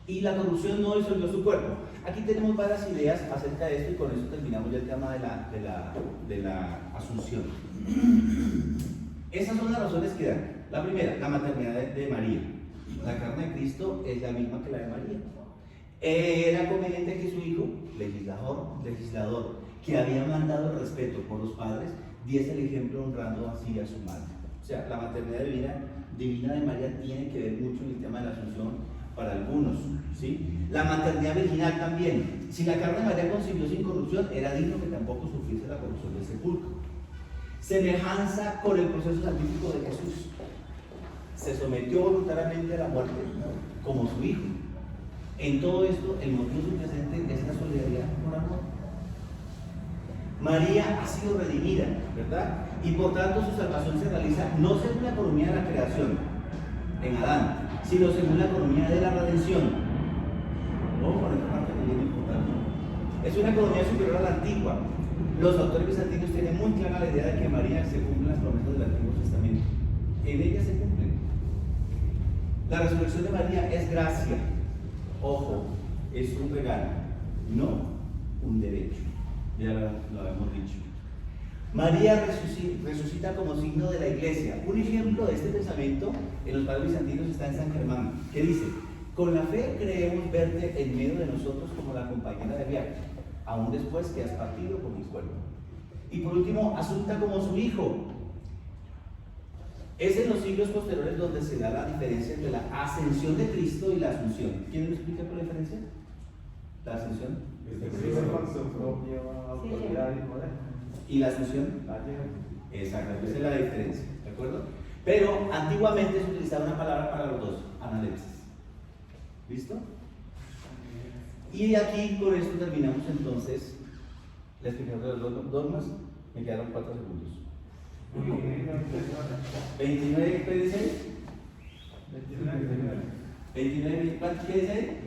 Y la corrupción no disolvió su cuerpo. Aquí tenemos varias ideas acerca de esto y con eso terminamos ya el tema de la asunción. Esas son las razones que dan. La primera, la maternidad de María. La carne de Cristo es la misma que la de María. Era conveniente que su hijo, legislador, que había mandado el respeto por los padres, diese el ejemplo honrando así a su madre. O sea, la maternidad divina de María tiene que ver mucho en el tema de la asunción para algunos, ¿sí? La maternidad virginal también. Si la carne de María concibió sin corrupción, era digno que tampoco sufriese la corrupción del sepulcro. Semejanza con el proceso salvífico de Jesús. Se sometió voluntariamente a la muerte como su hijo. En todo esto, el motivo subyacente es la solidaridad por amor. María ha sido redimida, ¿verdad? Y por tanto su salvación se realiza no según la economía de la creación, en Adán, sino según la economía de la redención. Ojo con esta parte que es bien importante. Es una economía superior a la antigua. Los autores bizantinos tienen muy clara la idea de que María se cumplen las promesas del Antiguo Testamento. En ella se cumplen. La resurrección de María es gracia. Ojo, es un regalo, no un derecho. Ya lo hemos dicho. María resucita como signo de la iglesia. Un ejemplo de este pensamiento en los padres bizantinos está en San Germán, que dice: con la fe creemos verte en medio de nosotros como la compañera de viaje, aún después que has partido con mi cuerpo. Y por último, Asunta como su hijo. Es en los siglos posteriores donde se da la diferencia entre la ascensión de Cristo y la asunción. ¿Quién me explica por la diferencia? La ascensión. Cristo con su propia autoridad y poder. ¿Y la asunción? Exacto, esa es la diferencia, ¿de acuerdo? Pero antiguamente se utilizaba una palabra para los dos, analepsis. ¿Listo? Y aquí con esto terminamos entonces la explicación de los dos dogmas. Me quedaron 4 segundos. 29, ¿qué dice ahí? 29, ¿cuánto qué dice ahí?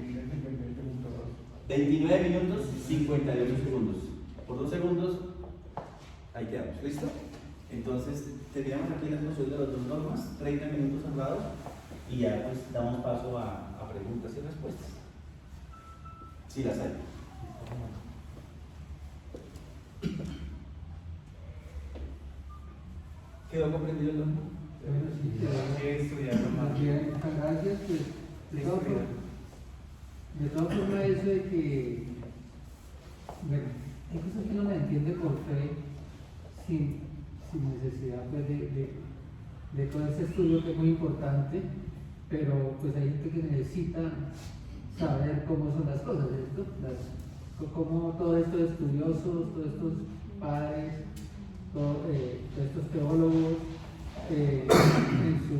29 minutos 58 segundos. Por 2 segundos, ahí quedamos. ¿Listo? Entonces, terminamos aquí la exposición de las dos normas, 30 minutos hablados, y ya pues damos paso a preguntas y respuestas. Si las hay. ¿Quedó comprendido el nombre? Bueno, sí, gracias, pues, de todas formas, eso de que, bueno, hay cosas que uno la entiende por fe, sin necesidad pues, de todo ese estudio que es muy importante, pero pues hay gente que necesita saber cómo son las cosas, ¿cierto? Cómo todos estos estudiosos, todos estos padres, todos estos teólogos, en su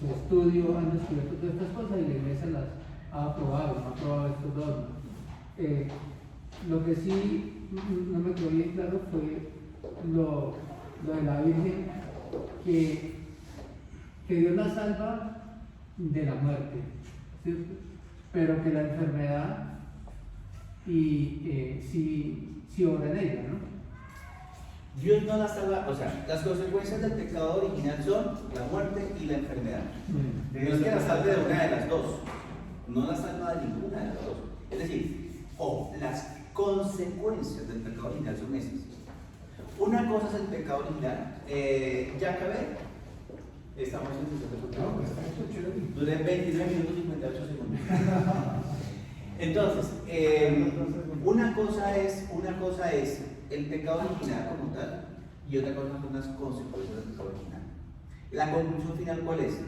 estudio han descubierto todas estas cosas y la iglesia las ha aprobado estos dogmas. Lo que sí no me quedó bien claro fue lo de la Virgen, que Dios la salva de la muerte, ¿cierto? Pero que la enfermedad sí obra en ella, ¿no? Dios no la salva, o sea, las consecuencias del pecado original son la muerte y la enfermedad. No es que la salve de una de las dos, no la salva de ninguna de las dos. Es decir, las consecuencias del pecado original son esas. Una cosa es el pecado original. Ya acabé. Estamos en duré 29 minutos y 58 segundos. Entonces, una cosa es el pecado original como tal, y otra cosa son las consecuencias del pecado original. La conclusión final, ¿cuál es?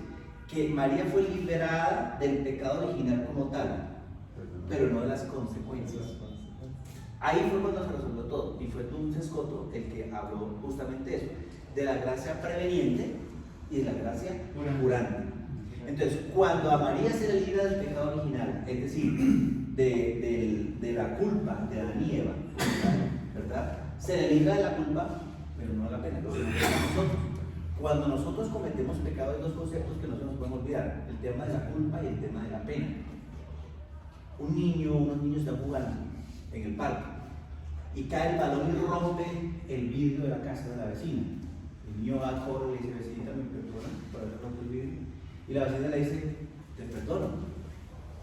Que María fue liberada del pecado original como tal, pero no de las consecuencias. Ahí fue cuando se resolvió todo, y fue Duns Scoto el que habló justamente eso, de la gracia preveniente y de la gracia curante. Entonces, cuando a María se le libra del pecado original, es decir, de la culpa de Adán y Eva, ¿verdad? Se le libra de la culpa, pero no de la pena. Cuando nosotros cometemos pecado, hay dos conceptos que no se nos pueden olvidar: el tema de la culpa y el tema de la pena. Unos niños están jugando en el parque y cae el balón y rompe el vidrio de la casa de la vecina. El niño va a correr y le dice: vecinita, ¿me perdona por haber roto el vidrio? Y la vecina le dice: te perdono,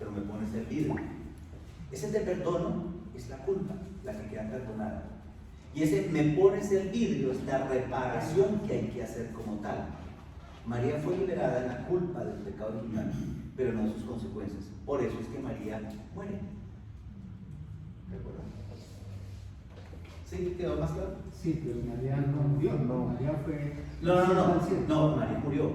pero me pones el vidrio. Ese te perdono es la culpa, la que queda perdonada. Y ese me pones el vidrio es la reparación que hay que hacer como tal. María fue liberada de la culpa del pecado original, pero no de sus consecuencias. Por eso es que María muere. ¿De acuerdo? ¿Sí? ¿Quedó más claro? Sí, pero María no murió, no. María fue... No, María murió.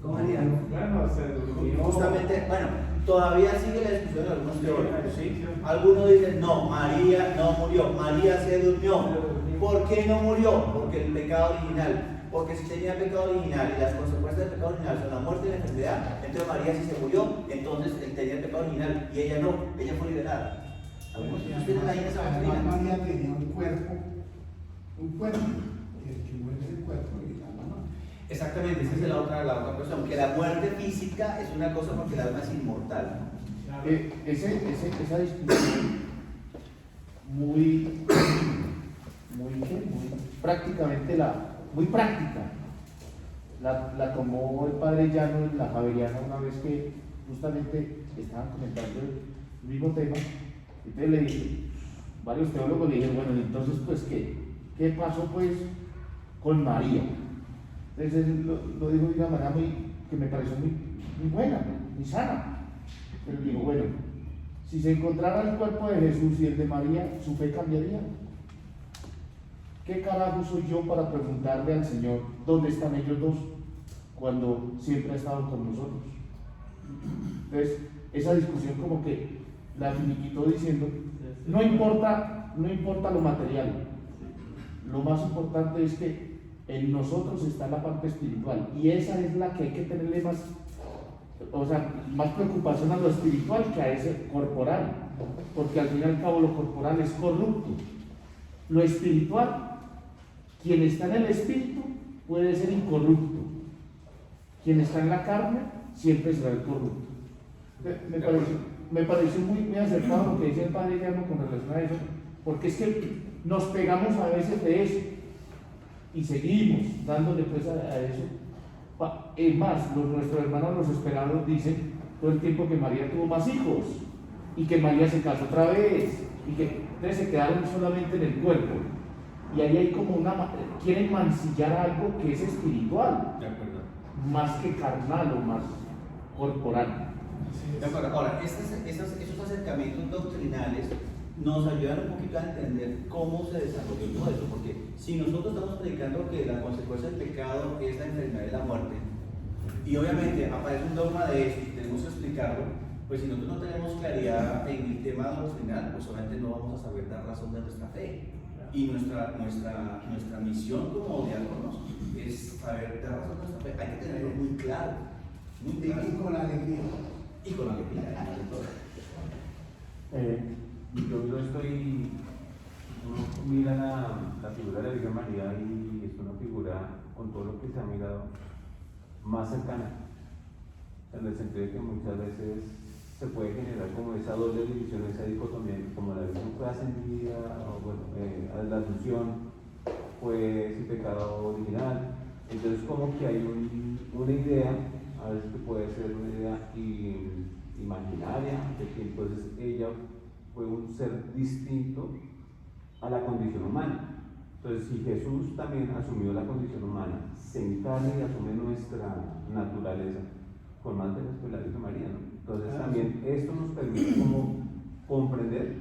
¿Cómo María murió? Bueno, se durmió. Justamente, bueno, todavía sigue la discusión de algunos teólogos, ¿sí? Algunos dicen: no, María no murió, María se durmió. ¿Por qué no murió? Porque el pecado original. Porque si tenía pecado original y las consecuencias del pecado original son la muerte y la enfermedad, entonces María si se murió, entonces él tenía el pecado original y ella no, ella fue liberada. Algunos tienen ahí esa doctrina. María tenía un cuerpo, y el que muere es el cuerpo y el alma no. Exactamente, esa es la otra cuestión, que la muerte física es una cosa porque el alma es inmortal. Esa discusión muy prácticamente muy práctica la tomó el padre Llano en la Javeriana una vez que justamente estaban comentando el mismo tema. Entonces le dije, varios teólogos le dijeron: bueno, entonces pues ¿qué pasó pues con María. Entonces lo digo de una manera que me pareció muy buena, muy sana. Pero digo, bueno, si se encontrara el cuerpo de Jesús y el de María, ¿su fe cambiaría? ¿Qué carajo soy yo para preguntarle al Señor dónde están ellos dos cuando siempre ha estado con nosotros? Entonces, esa discusión como que la finiquitó diciendo, no importa lo material, lo más importante es que en nosotros está la parte espiritual y esa es la que hay que tenerle más preocupación a lo espiritual que a ese corporal, porque al fin y al cabo lo corporal es corrupto. Lo espiritual, quien está en el espíritu puede ser incorrupto, quien está en la carne siempre será el corrupto. Me pareció muy acertado lo que dice el padre Llano con relación a eso, porque es que nos pegamos a veces de eso y seguimos dándole pues a eso. Es más, nuestros hermanos los esperados dicen todo el tiempo que María tuvo más hijos y que María se casó otra vez y que entonces se quedaron solamente en el cuerpo. Y ahí hay como quieren mancillar algo que es espiritual, De acuerdo. más que carnal o más corporal. De acuerdo. Ahora, esos acercamientos doctrinales nos ayudan un poquito a entender cómo se desarrolló todo eso, porque si nosotros estamos predicando que la consecuencia del pecado es la enfermedad y la muerte, y obviamente aparece un dogma de eso y tenemos que explicarlo, pues si nosotros no tenemos claridad en el tema doctrinal, pues obviamente no vamos a saber dar razón de nuestra fe. Y nuestra misión como diáconos es saber dar razón de nuestra fe. Hay que tenerlo muy claro, muy claro. Y con la alegría. Y con la alegría, sobre todo. Yo estoy, uno mira la figura de la Virgen María y es una figura con todo lo que se ha mirado más cercana, en el sentido de que muchas veces se puede generar como esa doble división, esa dicotomía, como la Virgen fue ascendida, o bueno, la asunción fue ese pecado original, entonces como que hay una idea, a veces que puede ser una idea imaginaria, de que entonces ella fue un ser distinto a la condición humana. Entonces, si Jesús también asumió la condición humana, se encarna y asume nuestra naturaleza, con más de la Virgen María, ¿no? Entonces, también esto nos permite como comprender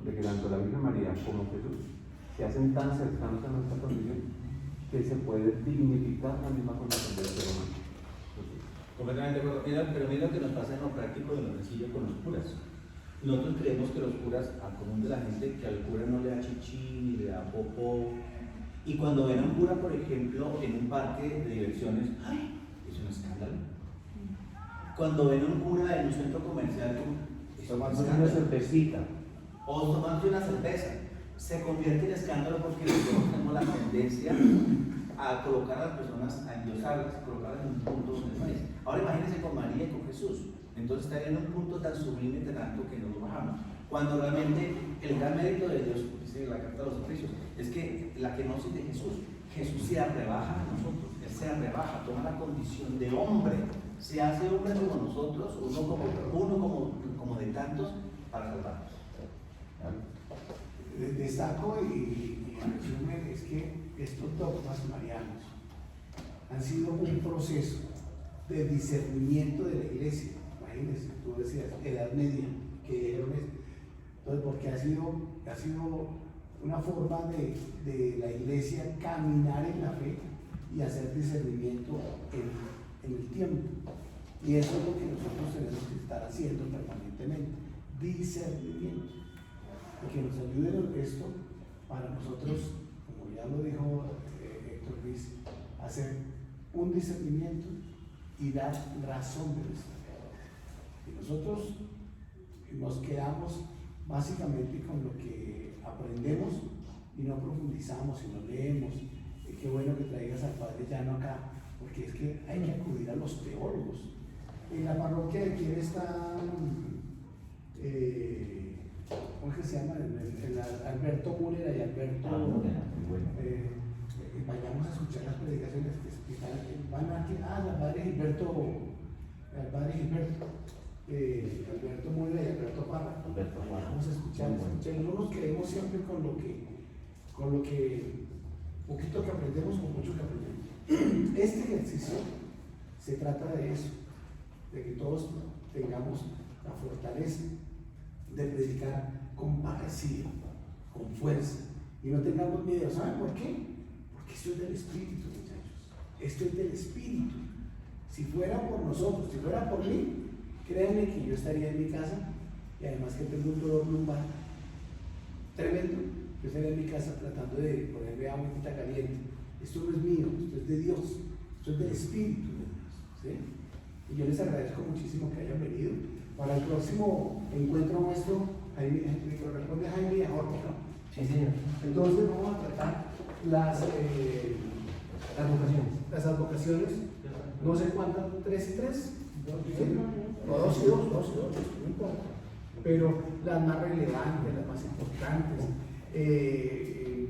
de que tanto la Virgen María como Jesús se hacen tan cercanos a nuestra condición que se puede dignificar la misma condición del ser humano. Completamente de acuerdo. Pero mira lo que nos pasa en lo práctico, en lo sencillo con los curas. Nosotros creemos que los curas, al común de la gente, que al cura no le da chichi ni le da popó. Y cuando ven a un cura, por ejemplo, en un parque de diversiones, ¡ay! Es un escándalo. Cuando ven a un cura en un centro comercial, es un escándalo. Una cervecita. O tomando una cerveza, se convierte en escándalo porque nosotros tenemos la tendencia a colocar a las personas, a endiosarlas, a colocarlas en un punto donde no es. Ahora imagínense con María y con Jesús. Entonces está en un punto tan sublime, tan alto que nos bajamos. Cuando realmente el gran mérito de Dios, dice la carta de los Efesios, es que la kenosis de Jesús se arrebaja a nosotros, Él se arrebaja, toma la condición de hombre, se hace hombre como nosotros, uno como de tantos, para salvarnos. Destaco y en resumen es que estos dogmas marianos han sido un proceso de discernimiento de la iglesia. Imagínense, tú decías, Edad Media, que dijeron esto. Entonces, porque ha sido una forma de la iglesia caminar en la fe y hacer discernimiento en el tiempo. Y eso es lo que nosotros tenemos que estar haciendo permanentemente, discernimiento. Y que nos ayude esto para nosotros, como ya lo dijo Héctor Luis, hacer un discernimiento y dar razón de nuestra fe. Y nosotros nos quedamos básicamente con lo que aprendemos y no profundizamos y no leemos. Y qué bueno que traigas al Padre Llano acá, porque es que hay que acudir a los teólogos. En la parroquia de quien está, ¿cómo es que se llama? El Alberto Múnera y Alberto. Vayamos a escuchar las predicaciones que están, van aquí, el padre Gilberto, Alberto Múnera y Alberto Parra. Vamos a escuchar, no nos quedemos siempre con lo que Poquito que aprendemos o mucho que aprendemos. Este ejercicio se trata de eso, de que todos tengamos la fortaleza de predicar con parresía, con fuerza, y no tengamos miedo. ¿Saben por qué? Porque esto es del Espíritu, muchachos. Esto es del Espíritu. Si fuera por nosotros, si fuera por mí, créanme que yo estaría en mi casa, y además que tengo un dolor lumbar tremendo, yo estaría en mi casa tratando de ponerme agua caliente. Esto no es mío, esto es de Dios, esto es del Espíritu de Dios, ¿sí? Y yo les agradezco muchísimo que hayan venido. Para el próximo encuentro nuestro, me corresponde a Jaime y a Jorge, ¿no? Sí, señor. Entonces vamos a tratar las vocaciones. Las advocaciones, no sé cuántas, 3 y 3, ¿sí? O 2 y 2, no importa. Pero las más relevantes, las más importantes. En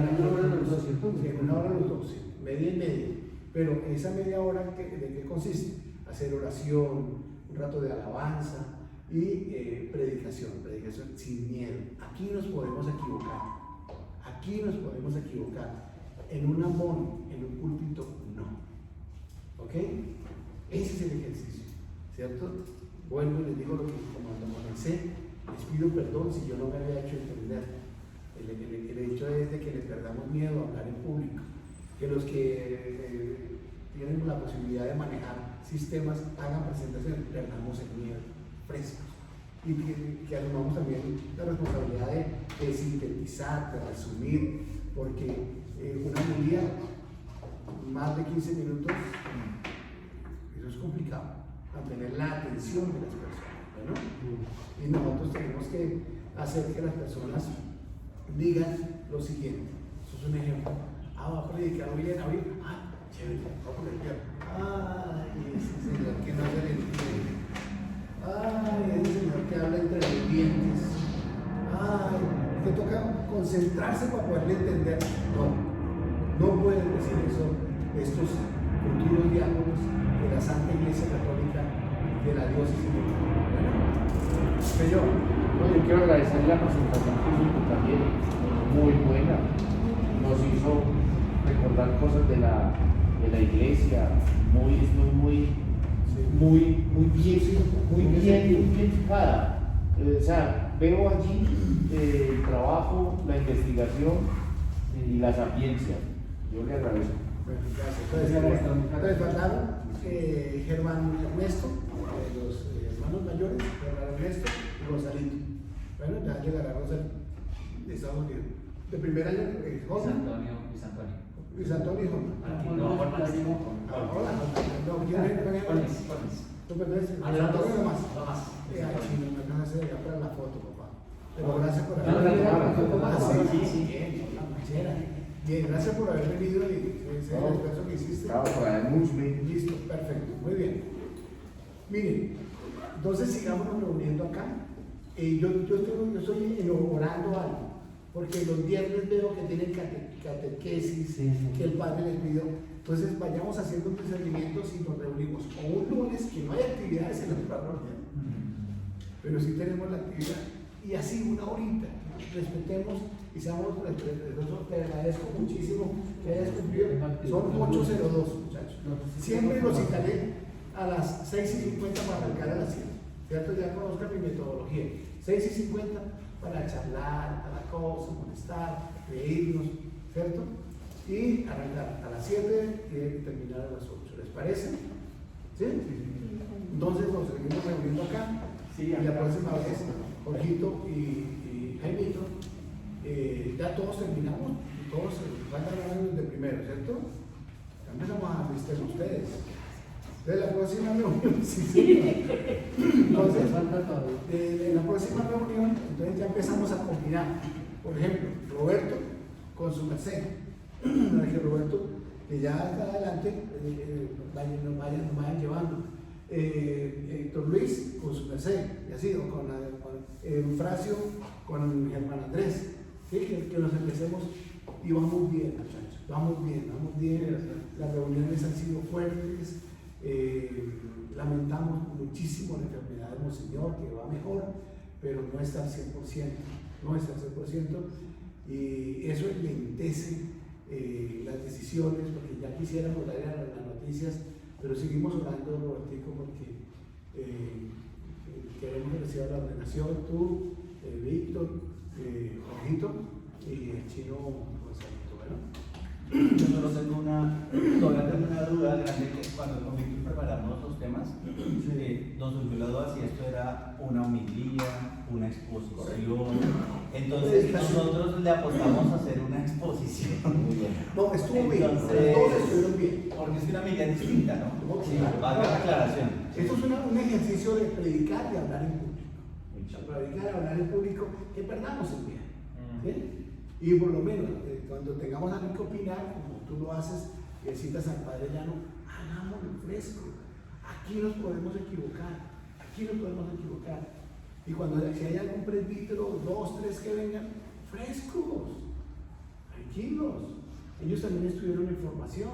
una hora los dos, ¿cierto? En una hora los dos, sí, media y media. Pero esa media hora, ¿de qué consiste? Hacer oración, un rato de alabanza y predicación sin miedo. Aquí nos podemos equivocar. En un amón, en un púlpito, no. ¿Ok? Ese es el ejercicio, ¿cierto? Bueno, les digo lo que cuando comencé, les pido perdón si yo no me había hecho entender. El hecho es de que le perdamos miedo a hablar en público, que los que tienen la posibilidad de manejar sistemas hagan presentaciones, perdamos el miedo, frescos, y que asumamos también la responsabilidad de sintetizar, de resumir, porque una homilía más de 15 minutos, eso es complicado, mantener la atención de las personas, ¿no? Y nosotros tenemos que hacer que las personas digan lo siguiente. Eso es un ejemplo. Va a predicar hoy en abril. Chévere, va a predicar. Ese señor que no se le entiende. Ese señor que habla entre los dientes. Que toca concentrarse para poderle entender. No pueden decir eso estos futuros diáconos de la Santa Iglesia Católica de la diócesis de Bueno, yo quiero agradecerle la presentación que hizo también, muy buena. Nos hizo recordar cosas de la iglesia, muy bien fijada. O sea, veo allí el trabajo, la investigación y la sapiencia. Yo le agradezco. Bueno, gracias. Entonces faltaron Germán Ernesto, los hermanos mayores, Germán Ernesto y Rosalito. Bueno, ya llegará Rosalito de Estados Unidos. De primer año, Luis Antonio y Jorge. Hola, no, ¿quién es? Antonio nomás. Chino, me van a hacer ya para la foto, papá. Pero gracias por haber venido. Bien, gracias por haber venido y ese esfuerzo que hiciste. Listo, perfecto, muy bien. Miren, entonces sigamos reuniendo acá. Yo estoy orando algo, porque los viernes veo que tienen catequesis, que el padre les pidió. Entonces vayamos haciendo un discernimiento si nos reunimos o un lunes que no hay actividades en la parroquia, pero sí tenemos la actividad, y así una horita, respetemos y seamos respetuosos. Te agradezco muchísimo que hayas cumplido. Son 8:02, muchachos. Siempre los citaré a las 6:50 para arrancar a las 7. ¿Cierto? Ya conozcan mi metodología. 6:50 para charlar, para la cosa, molestar, reírnos, ¿cierto? Y arrancar a las 7 y terminar a las 8. ¿Les parece? ¿Sí? Entonces nos seguimos reuniendo acá. Y la próxima vez, Jorgito y Jaimito, ya todos terminamos, todos faltan de primero, ¿cierto? Ya empezamos a visitar ustedes. De la próxima reunión, Entonces, de la próxima reunión, entonces ya empezamos a combinar. Por ejemplo, Roberto con su merced. Que Roberto, que ya está adelante, nos vayan llevando. Héctor Luis con su merced, y así, con Eufrasio, con Germán Andrés. ¿Sí? Que nos empecemos y vamos bien, muchachos. Vamos bien. Las reuniones han sido fuertes. Lamentamos muchísimo la enfermedad de Monseñor, que va mejor, pero no está al 100%, y eso enlentece las decisiones, porque ya quisiéramos dar a las noticias, pero seguimos orando, Robertico, porque queremos que reciba la ordenación, tú, Víctor, Jorgito y el chino Gonzalito, ¿bueno? Yo solo tengo todavía tengo una duda grande, que cuando con Víctor preparamos los temas, nos surgió la duda si esto era una homilía, una exposición. Entonces nosotros le apostamos a hacer una exposición. No, estuvo bien, Entonces, todos estuvieron bien. Porque es una homilía distinta, ¿no? Sí. Valga la aclaración. Esto es un ejercicio de predicar y hablar en público. Predicar y hablar en público, que perdamos el miedo. ¿Sí? Y por lo menos, cuando tengamos algo que opinar, como tú lo haces, citas al Padre Llano, hagámoslo fresco. Aquí nos podemos equivocar. Y cuando si hay algún presbítero, 2, 3 que vengan, frescos, tranquilos. Ellos también estuvieron en formación,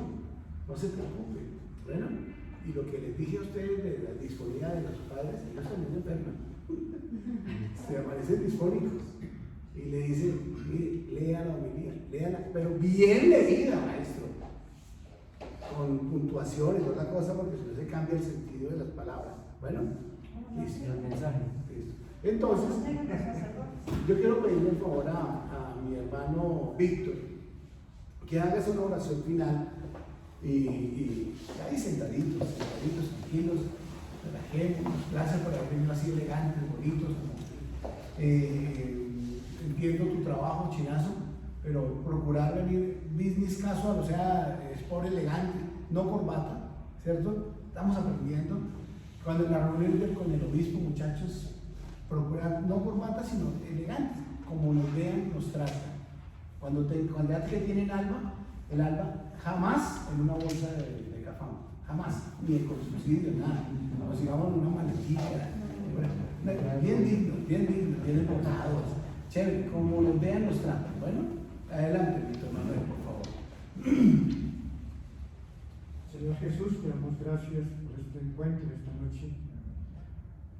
no se preocupen. Bueno, y lo que les dije a ustedes de la disponibilidad de los padres, ellos también enferman. Se aparecen disfónicos. Y le dicen, mire, lea la homilía, léala, pero bien leída, maestro, con puntuaciones, otra cosa, porque si no se cambia el sentido de las palabras. Bueno, listo. El mensaje. Listo. Entonces, yo quiero pedirle por favor a mi hermano Víctor que hagas una oración final y ahí sentaditos, tranquilos, relajemos. Gracias por haber venido así elegantes, bonitos, entiendo tu trabajo, Chinazo, pero procurar venir business casual, o sea, sport elegante, no corbata, ¿cierto? Estamos aprendiendo. Cuando en la reunión con el obispo, muchachos, procurar no corbata, sino elegante, como nos vean, nos tratan. Cuando ya que tienen alma, el alma, jamás en una bolsa de cafán, jamás, ni con subsidio, nada, nos llevamos en una maletita, bien digno, bien enfocados. Chévere, como los vean, los tratan. Bueno, adelante, Víctor Manuel, por favor. Señor Jesús, te damos gracias por este encuentro esta noche.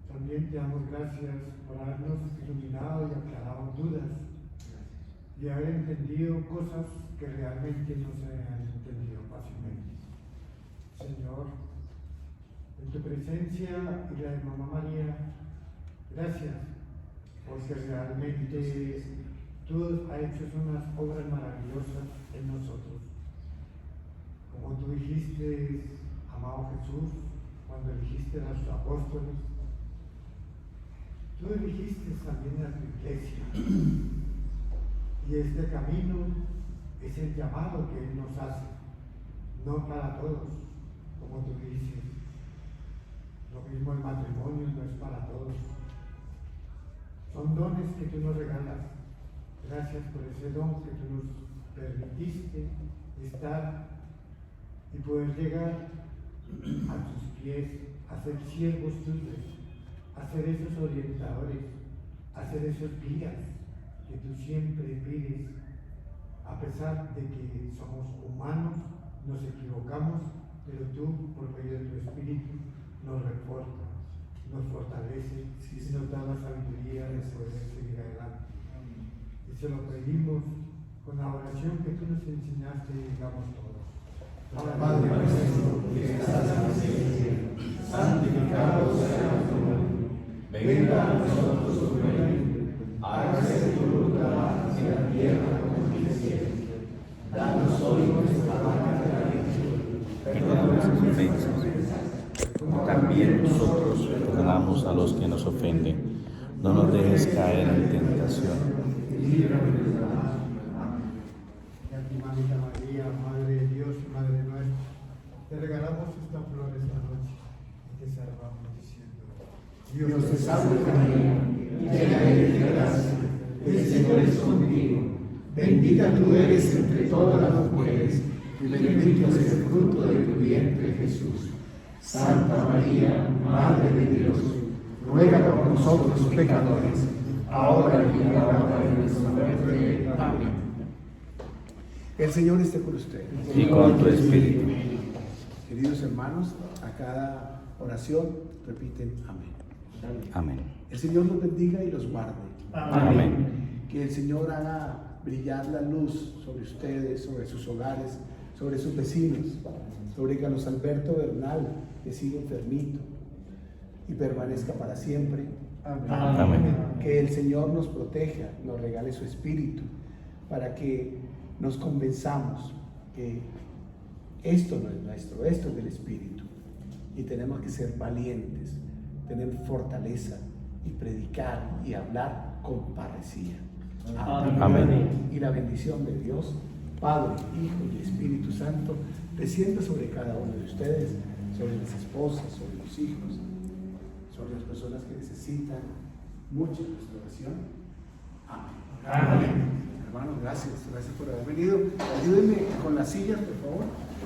También te damos gracias por habernos iluminado y aclarado dudas y haber entendido cosas que realmente no se han entendido fácilmente. Señor, en tu presencia y la de Mamá María, gracias, porque realmente tú has hecho unas obras maravillosas en nosotros. Como tú dijiste, amado Jesús, cuando elegiste a los apóstoles, tú elegiste también a tu iglesia. Y este camino es el llamado que Él nos hace, no para todos, como tú dices. Lo mismo el matrimonio no es para todos. Son dones que tú nos regalas. Gracias por ese don que tú nos permitiste estar y poder llegar a tus pies, a ser siervos tuyos, a ser esos orientadores, a ser esos guías que tú siempre pides, a pesar de que somos humanos, nos equivocamos, pero tú, por medio de tu Espíritu, nos refuerza, nos fortalece y nos da la sabiduría de poder seguir adelante. Y se lo pedimos con la oración que tú nos enseñaste y digamos todos. Padre nuestro que estás en el cielo, santificado sea tu nombre. Venga a nosotros tu reino. Hágase tu voluntad en la tierra como en el cielo. Danos hoy nuestra pan diario. Perdona nuestras ofensas, como también nosotros perdonamos a los que nos ofenden. No nos dejes caer en tentación. Líbranos del mal. Y a ti, Mamita María, Madre de Dios, Madre nuestra, te regalamos esta flor esta noche y te salvamos diciendo: Dios te salve María, llena eres de gracia, el Señor es contigo. Bendita tú eres entre todas las mujeres, y bendito es el fruto de tu vientre, Jesús. Santa María, Madre de Dios, ruega por nosotros pecadores, ahora y en la hora de nuestra muerte. Amén. El Señor esté con ustedes. Y con tu espíritu. Queridos hermanos, a cada oración repiten amén. Amén. El Señor los bendiga y los guarde. Amén. Que el Señor haga brillar la luz sobre ustedes, sobre sus hogares, sobre sus vecinos, sobre Carlos Alberto Bernal, que sigue enfermito y permanezca para siempre. Amén. Que el Señor nos proteja, nos regale su espíritu, para que nos convenzamos que esto no es nuestro, esto es del espíritu. Y tenemos que ser valientes, tener fortaleza y predicar y hablar con parresía. Amén. Y la bendición de Dios, Padre, Hijo y Espíritu Santo, descienda sobre cada uno de ustedes, sobre las esposas, sobre los hijos, sobre las personas que necesitan mucha restauración. Amén. Hermanos, gracias por haber venido. Ayúdenme con las sillas, por favor.